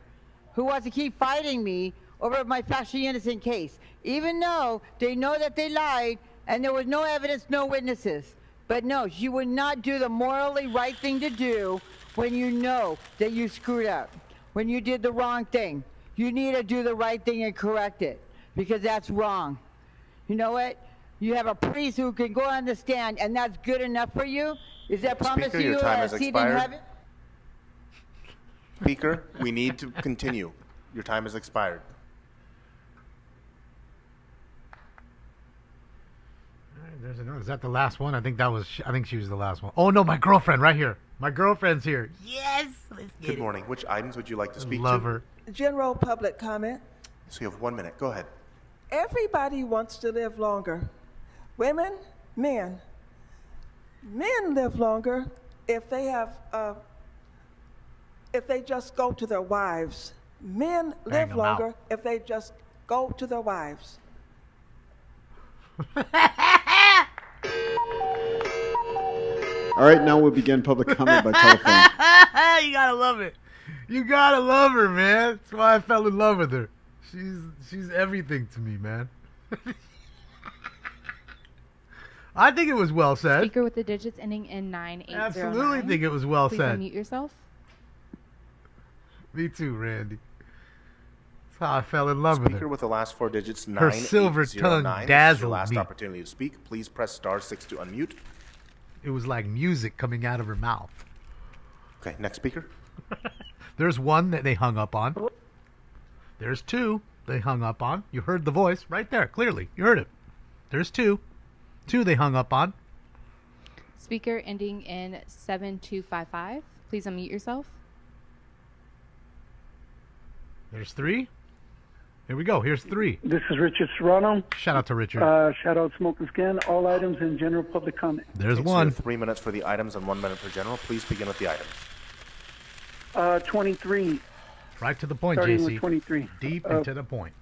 who wants to keep fighting me over my factually innocent case, even though they know that they lied and there was no evidence, no witnesses. But no, you would not do the morally right thing to do when you know that you screwed up, when you did the wrong thing. You need to do the right thing and correct it, because that's wrong. You know what? You have a priest who can go on the stand, and that's good enough for you? Is that promise Speaker, you your time has a seat in expired. heaven? Speaker, we need to continue. Your time has expired. There's another. Is that the last one? I think she was the last one. Oh no, my girlfriend right here. My girlfriend's here. Yes. Let's get Good morning. Which items would you like to speak Love to? her. General public comment. So you have 1 minute. Go ahead. Everybody wants to live longer. Women, men. Men live longer if they have, if they just go to their wives. Men live 'em longer out. if they just go to their wives. All right, now we'll begin public comment by telephone. You gotta love it. You gotta love her, man. That's why I fell in love with her. She's everything to me, man. I think it was well said. Speaker with the digits ending in 9809. Absolutely think it was well Please said. unmute yourself. Me too, Randy. That's how I fell in love with Speaker her. with the last 4 digits, Her silver tongue 9809. This is your dazzled last me. opportunity to speak. Please press *6 to unmute. It was like music coming out of her mouth. Okay, next speaker. There's one that they hung up on. There's 2 they hung up on. You heard the voice right there, clearly. You heard it. There's 2. 2 they hung up on. Speaker ending in 7255. Please unmute yourself. There's 3. Here we go. Here's 3. This is Richard Serrano. Shout out to Richard. Shout out Smoke and Scan. All items in general public comment. There's Okay, so you one. have 3 minutes for the items and 1 minute for general. Please begin with the items. 23. Right to the point, Starting JC. with 23. Deep and to the point.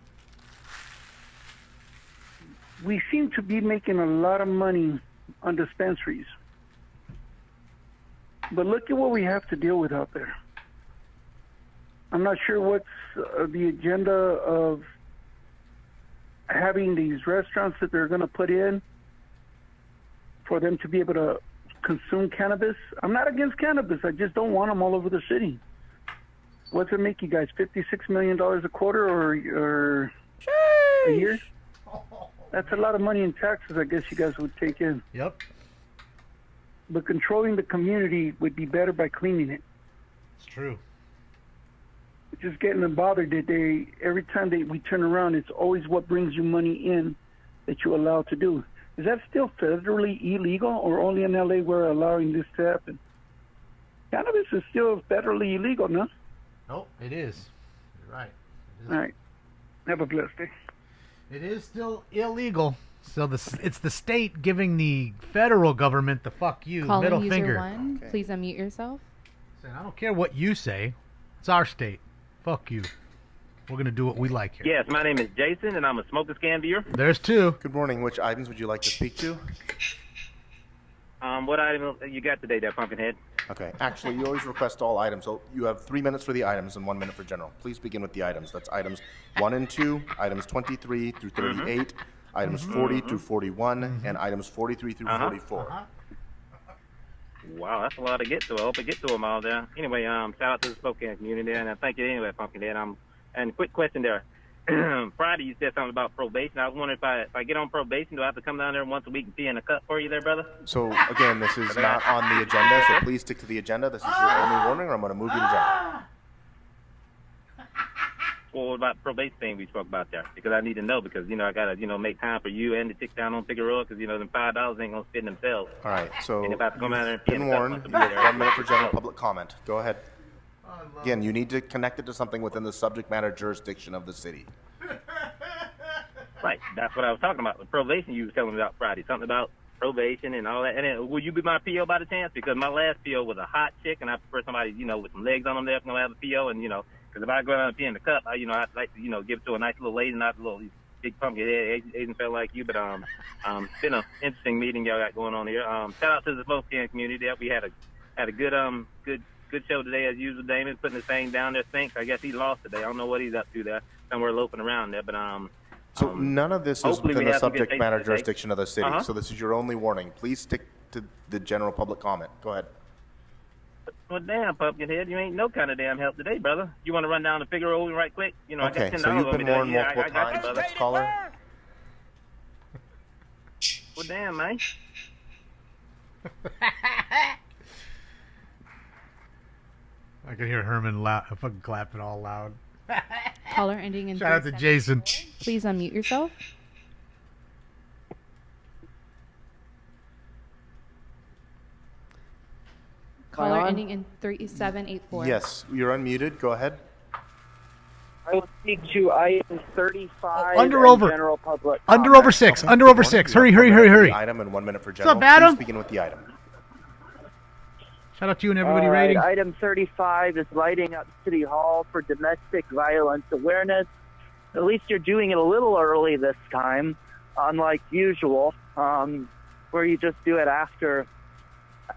We seem to be making a lot of money on dispensaries. But look at what we have to deal with out there. I'm not sure what's the agenda of having these restaurants that they're going to put in for them to be able to consume cannabis. I'm not against cannabis. I just don't want them all over the city. What's it make you guys, $56 million a quarter or a year? That's a lot of money in taxes I guess you guys would take in. Yep. But controlling the community would be better by cleaning it. It's true. Just getting them bothered that they, every time we turn around, it's always what brings you money in that you're allowed to do. Is that still federally illegal, or only in LA we're allowing this to happen? Cannabis is still federally illegal, no? Nope, it is. You're right. It is. All right. Have a blessed day. It is still illegal. So it's the state giving the federal government the fuck you Calling middle user finger. 1. Please unmute yourself. Saying, I don't care what you say. It's our state. Fuck you. We're going to do what we like here. Yes, my name is Jason, and I'm a Smoke and Scan viewer. There's 2. Good morning. Which items would you like to speak to? What item you got today there, Pumpkinhead? Okay. Actually, you always request all items. So you have 3 minutes for the items and 1 minute for general. Please begin with the items. That's items 1 and 2, items 23 through 38, items 40 through 41, and items 43 through 44. Wow, that's a lot to get to. I hope I get to them all there. Anyway, shout out to the Spokane community, and I thank you anyway, Pumpkinhead. And quick question there. Friday, you said something about probation. I was wondering if I get on probation, do I have to come down there once a week and pee in a cup for you there, brother? So again, this is not on the agenda, so please stick to the agenda. This is your only warning, or I'm going to move you to general. Well, what about the probation thing we spoke about there? Because I need to know, because, I got to, make time for you and the chick down on Figueroa, because, them $5 ain't going to spend themselves. All right, so And if I have to come out there and pee in been a cup warned. once a You week, have 1 minute for general public comment. Go ahead. Again, you need to connect it to something within the subject matter jurisdiction of the city. Right, that's what I was talking about. The probation you was telling me about Friday, something about probation and all that. And then, will you be my PO by the chance? Because my last PO was a hot chick, and I prefer somebody, with some legs on them there if I'm going to have a PO. And, because if I go down and pee in the cup, I'd like to, give it to a nice little lady, not a little big pumpkin head Asian fella like you. But it's been an interesting meeting y'all got going on here. Shout out to the Spokane community. We had a good show today as usual. Damon putting his thing down there. Thinks I guess he lost today. I don't know what he's up to there. Somewhere loafing around there, but So none of this is hopefully within we the have some good subject taste matter today. jurisdiction of the city. Uh-huh. So this is your only warning. Please stick to the general public comment. Go ahead. Well, damn, Pumpkinhead, you ain't no kind of damn help today, brother. You want to run down to Figueroa right quick? I got Okay, $10 so you've on been me there. warned Yeah, multiple I got you, times. brother. Next caller. Well, damn, man. I can hear Herman fucking clapping all loud. Caller ending in Shout out to 374. Jason. Please unmute yourself. Caller on? ending in 3784. Yes, you're unmuted. Go ahead. I will speak to item 35 Under and over. general public Under comment. over 6. Under over 6. Hurry, hurry, hurry, hurry. Item and 1 minute for What's general. up, Adam? Please begin with the item. Shout out to you and everybody All right, rating. Item 35 is lighting up City Hall for domestic violence awareness. At least you're doing it a little early this time, unlike usual, where you just do it after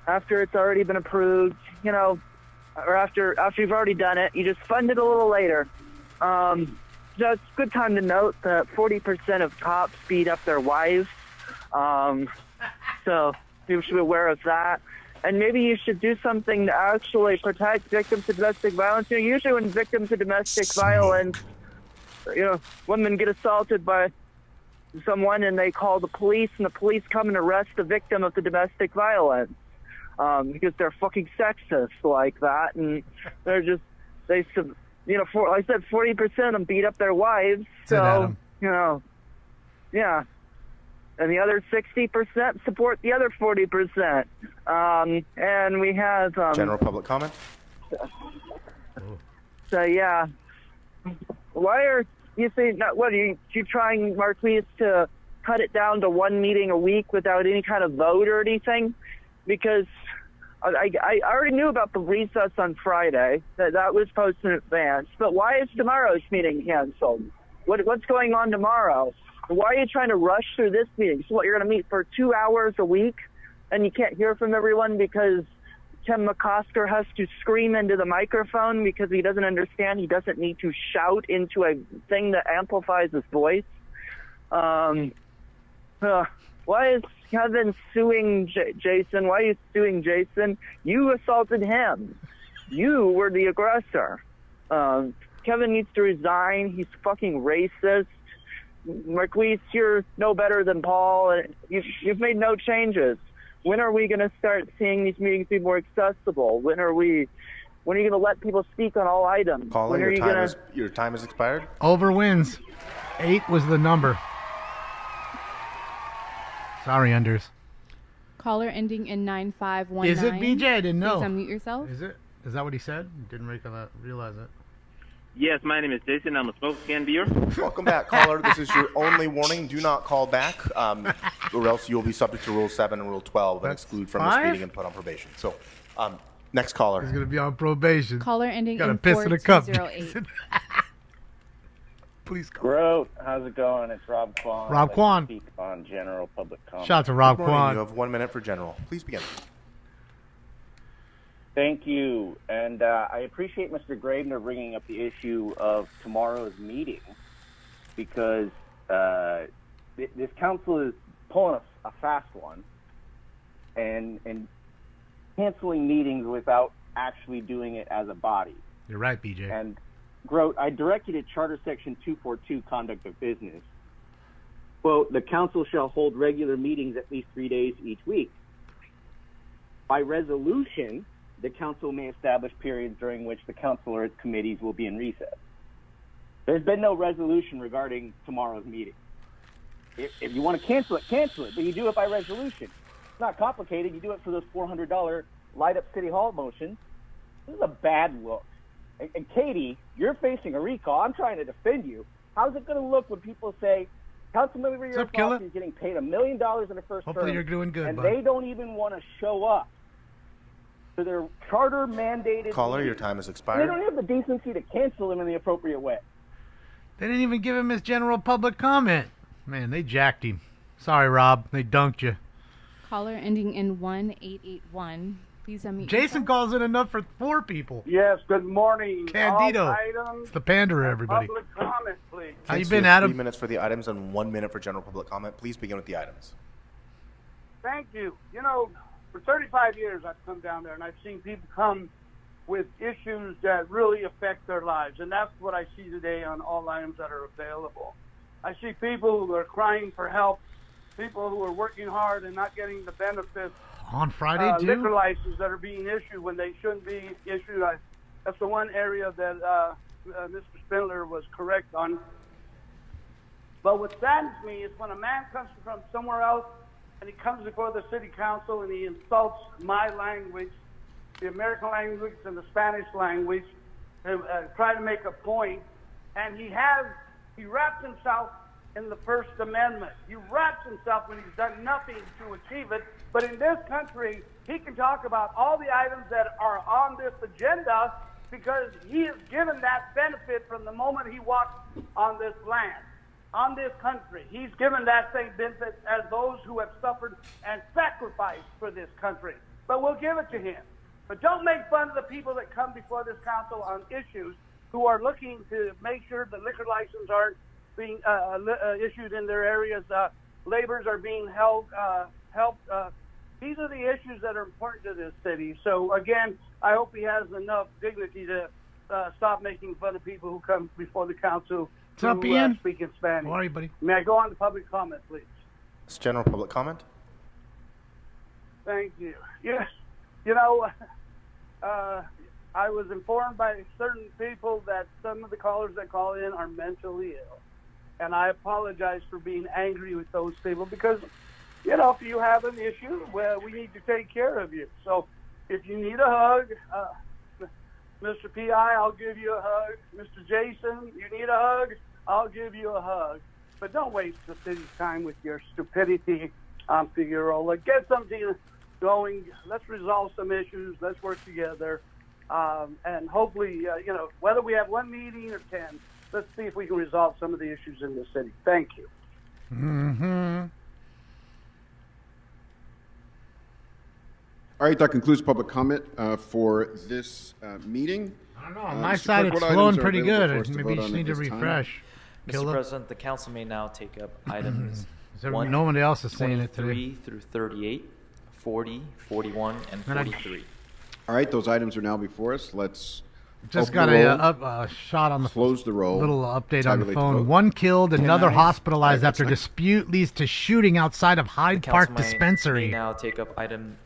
it's already been approved, or after you've already done it. You just fund it a little later. So it's a good time to note that 40% of cops beat up their wives. So you should be aware of that. And maybe you should do something to actually protect victims of domestic violence. Usually when victims of domestic violence, women get assaulted by someone and they call the police, and the police come and arrest the victim of the domestic violence because they're fucking sexist like that, and they're just I said 40% of them beat up their wives, so yeah. And the other 60% support the other 40%. And we have General public comment. So yeah, why are you saying? What are you trying, Marquise, to cut it down to one meeting a week without any kind of vote or anything? Because I already knew about the recess on Friday. That was posted in advance. But why is tomorrow's meeting canceled? What's going on tomorrow? Why are you trying to rush through this meeting? So you're going to meet for 2 hours a week, and you can't hear from everyone because Tim McCosker has to scream into the microphone because he doesn't understand. He doesn't need to shout into a thing that amplifies his voice. Why is Kevin suing Jason? Why are you suing Jason? You assaulted him. You were the aggressor. Kevin needs to resign. He's fucking racist. Marquise, you're no better than Paul. You've made no changes. When are we going to start seeing these meetings be more accessible? When are you going to let people speak on all items? Caller, When are you going to? your time has expired. Over wins. 8 was the number. Sorry, unders. Caller ending in 9519. Is it BJ? I didn't know. Please unmute yourself. Is it? Is that what he said? Didn't realize it. Yes, my name is Jason. I'm a Spokane viewer. Welcome back, caller. This is your only warning. Do not call back, or else you'll be subject to Rule 7 and Rule 12 and exclude from this 5? meeting and put on probation. So, next caller. He's going to be on probation. Caller ending Got a in piss in a cup. 4208. Please call. Bro, how's it going? It's Rob Kwan. Rob I'd like to Kwan. Speak on general public comment. Shout out to Rob Good morning. Kwan. You have 1 minute for general. Please begin. Thank you. And I appreciate Mr. Gravener bringing up the issue of tomorrow's meeting because this council is pulling a fast one and canceling meetings without actually doing it as a body. You're right, BJ. And Grote, I directed at Charter Section 242, Conduct of Business. Quote, the council shall hold regular meetings at least 3 days each week. By resolution, the council may establish periods during which the council or its committees will be in recess. There's been no resolution regarding tomorrow's meeting. If you want to cancel it, but you do it by resolution. It's not complicated. You do it for those $400 light up City Hall motions. This is a bad look. And Katie, you're facing a recall. I'm trying to defend you. How's it going to look when people say, Councilmember Yaroslavsky is getting paid $1 million in the first Hopefully term, you're doing good, and bud. they don't even want to show up to their charter-mandated Caller, your meetings. time has They expired. don't have the decency to cancel them in the appropriate way. They didn't even give him his general public comment. Man, they jacked him. Sorry, Rob. They dunked you. Caller ending in 1881. Please unmute. Jason calls it enough for 4 people. Yes, good morning. Candido. All items, It's the panderer, everybody. public comment, please. How you Thanks been, for Adam? 3 minutes for the items and 1 minute for general public comment. Please begin with the items. Thank you. You know, for 35 years I've come down there and I've seen people come with issues that really affect their lives, and that's what I see today on all items that are available. I see people who are crying for help, people who are working hard and not getting the benefits. On Friday, too? Liquor licenses that are being issued when they shouldn't be issued. That's the one area that Mr. Spindler was correct on. But what saddens me is when a man comes from somewhere else and he comes before the city council and he insults my language, the American language and the Spanish language, to try to make a point, and he wraps himself in the First Amendment. He wraps himself when he's done nothing to achieve it. But in this country, he can talk about all the items that are on this agenda because he is given that benefit from the moment he walked on this land, on this country. He's given that same benefit as those who have suffered and sacrificed for this country. But we'll give it to him. But don't make fun of the people that come before this council on issues who are looking to make sure the liquor licenses aren't being issued in their areas. Laborers are being helped. These are the issues that are important to this city. So, again, I hope he has enough dignity to stop making fun of people who come before the council What's up, who Ian? speak in Spanish. How are you, buddy? May I go on to public comment, please? It's general public comment. Thank you. Yes, you know, I was informed by certain people that some of the callers that call in are mentally ill. And I apologize for being angry with those people because, you know, if you have an issue, well, we need to take care of you. So if you need a hug, Mr. P.I., I'll give you a hug. Mr. Jason, you need a hug, I'll give you a hug. But don't waste the city's time with your stupidity, Figueroa. Get something going. Let's resolve some issues. Let's work together. And hopefully, you know, whether we have 1 meeting or 10, let's see if we can resolve some of the issues in the city. Thank you. Mm-hmm. All right, that concludes public comment for this meeting. I don't know. On my side, it's flowing pretty good. Maybe you just need to refresh. Mr. Killer. President, the council may now take up items Nobody else is saying it today. 23 through 38, 40, 41, and And I- 43. All right, those items are now before us. Let's Just open got the roll, a shot on the close the roll, little update on the tabulate phone. vote. 1 killed, another ayes. hospitalized All right, after what's next? dispute leads to shooting outside of Hyde Park Council may Dispensary. now take up item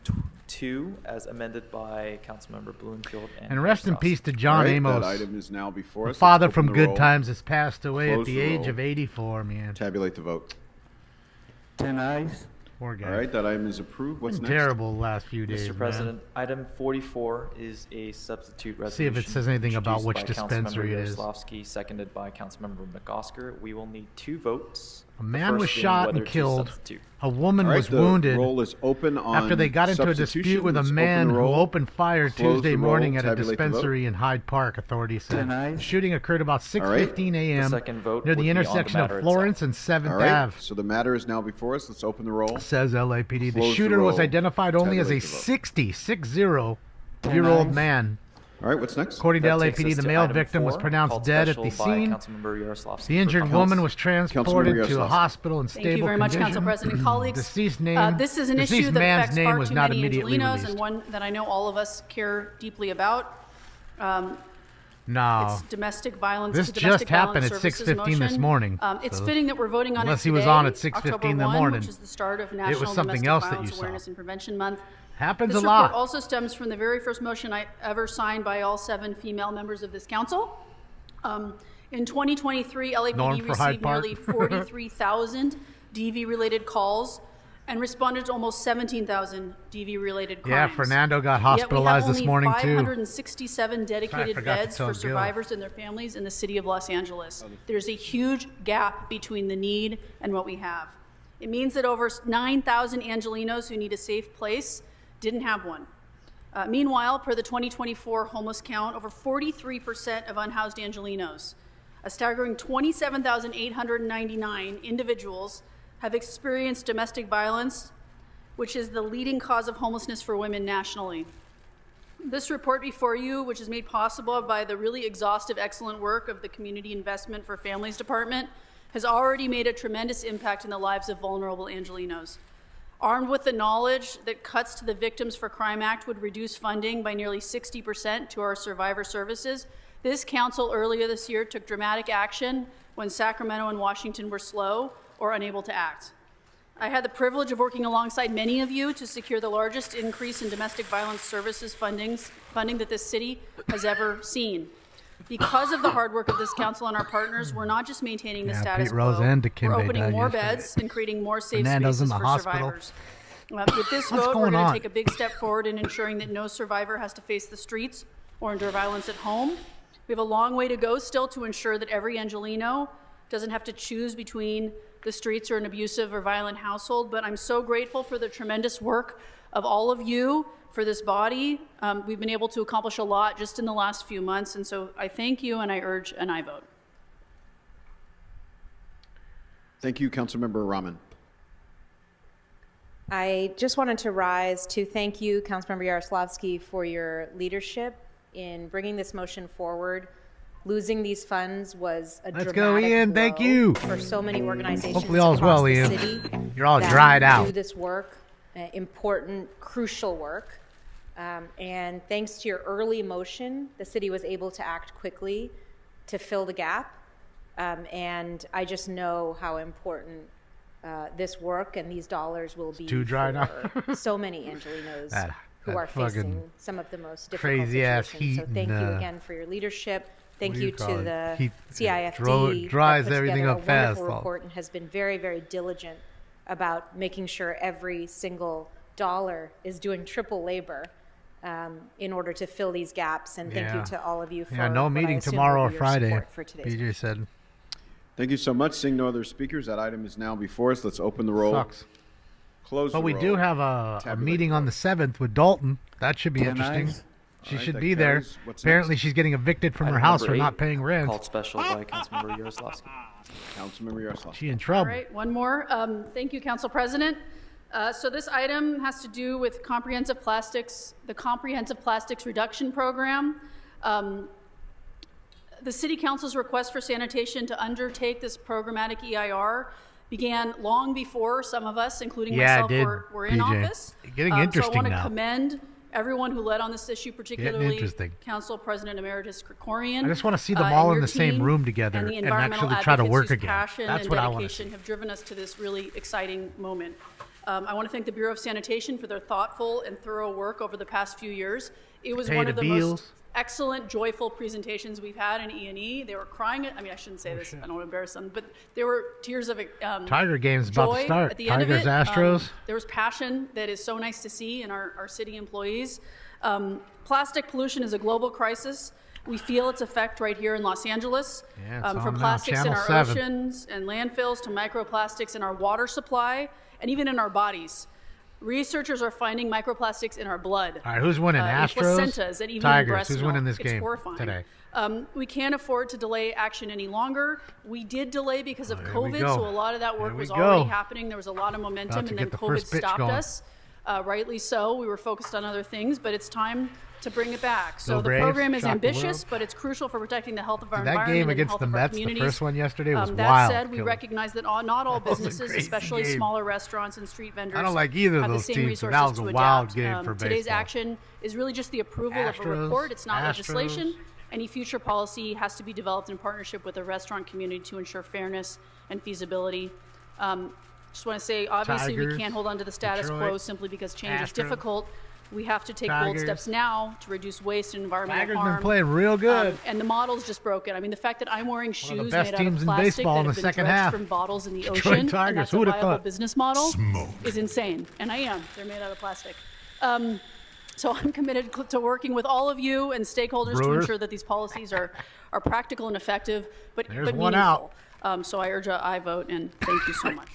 2 as amended by Councilmember Bloomfield And rest in peace to John All right, Amos. that item is now before The us. Let's father open from the Good roll, Times has passed away at close the the age roll, of 84, man. Tabulate the vote. 10 ayes. Poor guy. All right, that item is approved. What's Been next? terrible the last few days, Mr. President, item 44 is a substitute resolution. See if it says anything about introduced which by dispensary it is. Councilmember Yaroslavsky, seconded by Councilmember McOsker. We will need 2 votes. A The man was first being shot whether and to killed. substitute. A woman All right, was the wounded roll is open on after they got into a dispute substitution. with a Let's open man the who roll, opened fire close Tuesday the roll, morning at a tabulate the vote. dispensary in Hyde Park, authorities said. 10 ayes. The shooting occurred about All right. 6:15 The a.m. second vote near would the be on the intersection matter of Florence and 7th All right, Ave. so the matter is now before us. Let's open the roll. Says LAPD. The Close the shooter was roll. identified only as a Tabulate the vote. 60-year-old man. All right, what's next? According to That takes LAPD, us the to male item victim was 4, pronounced called dead at the special by scene. Councilmember Yaroslavsky The for injured comment. woman was transported to a Yaroslavsky. hospital in stable Thank you very much, condition. Council President. Colleagues, Deceased name. this is an deceased issue that man's affects name far was too not many immediately Angelinos released. and one that I know all of us care deeply about. No. It's domestic violence. This it's a domestic just happened violence at services 6:15 this motion. morning, It's so fitting that we're voting on it unless today, he was on at October 6:15 in the 1, morning. which is the start of It National was something Domestic else that Violence you saw. Awareness and Prevention Month. Happens this a lot. report also stems from the very first motion I ever signed by all 7 female members of this council. In 2023, Norm LAPD for Hyde received Park. nearly 43,000 DV-related calls, and responded to almost 17,000 DV-related crimes. Yeah, Fernando got Yet we have hospitalized this only morning, too. 567 dedicated forgot to beds tell for Gil. survivors and their families in the city of Los Angeles. There's a huge gap between the need and what we have. It means that over 9,000 Angelenos who need a safe place didn't have one. Meanwhile, per the 2024 homeless count, over 43% of unhoused Angelenos, a staggering 27,899 individuals, have experienced domestic violence, which is the leading cause of homelessness for women nationally. This report before you, which is made possible by the really exhaustive, excellent work of the Community Investment for Families Department, has already made a tremendous impact in the lives of vulnerable Angelenos. Armed with the knowledge that cuts to the Victims for Crime Act would reduce funding by nearly 60% to our survivor services, this council earlier this year took dramatic action when Sacramento and Washington were slow or unable to act. I had the privilege of working alongside many of you to secure the largest increase in domestic violence services funding that this city has ever seen. Because of the hard work of this council and our partners, we're not just maintaining the status Pete Rose quo, and we're Dikembe opening died more yesterday. beds and creating more safe Fernando's in spaces the for hospital. survivors. With this What's vote, we're going going on? to take a big step forward in ensuring that no survivor has to face the streets or endure violence at home. We have a long way to go still to ensure that every Angeleno doesn't have to choose between the streets or an abusive or violent household, but I'm so grateful for the tremendous work of all of you, for this body. We've been able to accomplish a lot just in the last few months, and so I thank you and I urge an aye vote. Thank you, Councilmember Rahman. I just wanted to rise to thank you, Councilmember Yaroslavsky, for your leadership in bringing this motion forward. Losing these funds was a Let's dramatic go, Ian. Thank blow you. for so many organizations Hopefully all's across well, the Ian. city You're all that dried out. do this work, important, crucial work. And thanks to your early motion, the city was able to act quickly to fill the gap. And I just know how important this work and these dollars will be too dry now. for so many Angelenos who that are facing fucking some of the most difficult crazy-ass situations. So heat thank you and, again for your leadership. Thank what do you you call to it? the Heat- CIFD dries that put everything together up a fast, wonderful though. report and has been very, very diligent about making sure every single dollar is doing triple labor in order to fill these gaps. And thank you to all of you for no what I meeting assume tomorrow will or be your Friday. support for today's BJ said. Thank you so much. Seeing no other speakers, that item is now before us. Let's open the roll. Sucks. Close But the we roll. do have a Tabulate meeting on the 7th with Dalton. That should be Oh, interesting. nice. She All right, should that be there. carries. What's Apparently, next? she's getting evicted from her Item house number for not 8, paying rent. Called special by Councilmember Yaroslavsky. Councilmember Yaroslavsky. She in All trouble. right, one more. Thank you, Council President. So this item has to do with the Comprehensive Plastics Reduction Program. The City Council's request for sanitation to undertake this programmatic EIR began long before some of us, including myself, were in BJ. office. Getting So I interesting want to now. commend everyone who led on this issue, particularly interesting. Council President Emeritus Krikorian. I just want to see them and all in your the same team room together and the and environmental actually try to advocates work whose again. passion That's and what I want to dedication have driven us to this really exciting moment. I want to thank the Bureau of Sanitation for their thoughtful and thorough work over the past few years. It was Pay one the of the bills. most excellent, joyful presentations we've had in E&E. They were crying. I mean, I shouldn't say this. I don't want to embarrass them, but there were tears of Tiger game's about to joy start. at the end of Tigers, it. Astros. There was passion that is so nice to see in our city employees. Plastic pollution is a global crisis. We feel its effect right here in Los Angeles. Yeah, it's on From now. plastics in Channel our 7. oceans and landfills to microplastics in our water supply and even in our bodies. Researchers are finding microplastics in our blood. All right, who's winning? in Astros? placentas and even in Tigers. breast Who's milk. winning this It's game horrifying. today? We can't afford to delay action any longer. We did delay because of Here we COVID, go. so a lot of that work Here we was go. already happening. There was a lot of momentum, About to and get then the COVID first pitch stopped going. us. Rightly so. We were focused on other things, but it's time to bring it back. So Go the Braves, program is shock the ambitious, world. but it's crucial for protecting the health of our Dude, that environment game and the against health the of our Mets, the communities. first one yesterday, was that wild, said, we killer. recognize that not all That was a businesses, crazy especially game. smaller restaurants and street vendors, I don't like either of have the those same teams, so resources that was a to wild adapt. game for Today's baseball. action is really just the approval of a Astros, report. It's not Astros. legislation. Any future policy has to be developed in partnership with the restaurant community to ensure fairness and feasibility. Just want to say, obviously, Tigers, we can't hold on to the status Detroit, quo simply because change is Astros. difficult. We have to take bold Tigers. steps now to reduce waste and environmental Tigers harm. been playing real good. And the model's just broken. I mean, the fact that I'm wearing shoes One of the best made out teams of in plastic baseball that in have the been second dredged half. from bottles in the Detroit ocean, Tigers, and that's a who would've viable thought? business model, Smoke. is insane. And I am. They're made out of plastic. So I'm committed to working with all of you and stakeholders to Brewers. ensure that these policies are practical and effective, but There's but one meaningful. So I urge a aye vote, and thank you so much.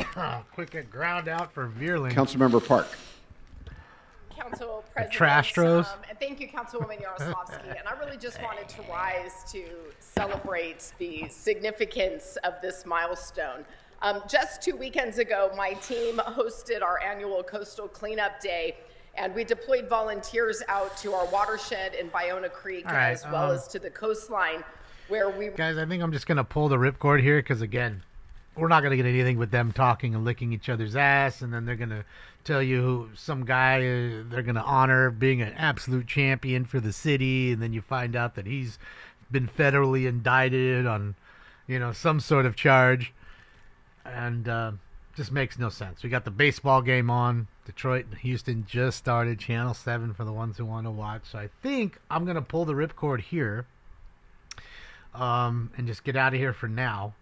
Quick ground out for Veerling. Councilmember Park. Council President. Trastros. And thank you, Councilwoman Yaroslavsky. And I really just wanted to rise to celebrate the significance of this milestone. Just 2 weekends ago, my team hosted our annual Coastal Cleanup Day, and we deployed volunteers out to our watershed in Ballona Creek, All right, as well as to the coastline, where we... Guys, I think I'm just going to pull the ripcord here because, again, we're not going to get anything with them talking and licking each other's ass, and then they're going to tell you who some guy they're going to honor being an absolute champion for the city, and then you find out that he's been federally indicted on, some sort of charge, and just makes no sense. We got the baseball game on. Detroit and Houston just started. Channel 7 for the ones who want to watch. So I think I'm going to pull the ripcord here and just get out of here for now.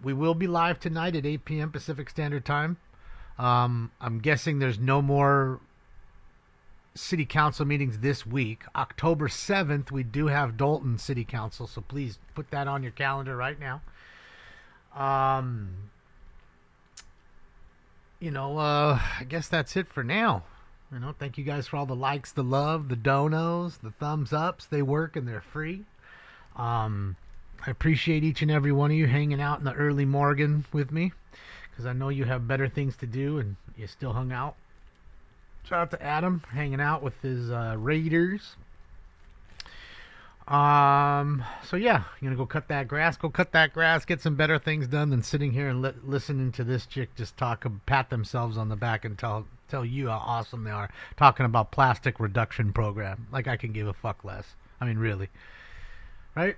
We will be live tonight at 8 p.m. Pacific Standard Time. I'm guessing there's no more city council meetings this week. October 7th, we do have Dalton City Council, so please put that on your calendar right now. I guess that's it for now. Thank you guys for all the likes, the love, the donos, the thumbs ups. They work and they're free. I appreciate each and every one of you hanging out in the early morning with me, because I know you have better things to do and you still hung out. Shout out to Adam hanging out with his Raiders. So yeah, you're gonna go cut that grass. Go cut that grass. Get some better things done than sitting here and listening to this chick just pat themselves on the back and tell you how awesome they are, talking about plastic reduction program. Like I can give a fuck less. I mean, really, right?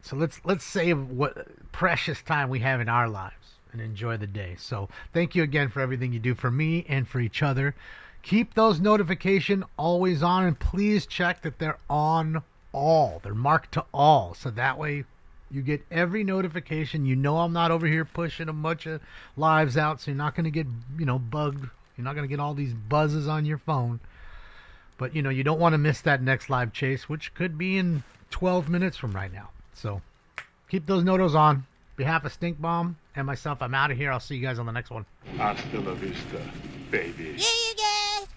So let's save what precious time we have in our lives and enjoy the day. So thank you again for everything you do for me and for each other. Keep those notifications always on, and please check that they're on all. They're marked to all, so that way you get every notification. I'm not over here pushing a bunch of lives out, so you're not going to get bugged. You're not going to get all these buzzes on your phone. But you don't want to miss that next live chase, which could be in 12 minutes from right now. So keep those notos on. On behalf of Stink Bomb and myself, I'm out of here. I'll see you guys on the next one. Hasta la vista, baby. Yeah, you guys.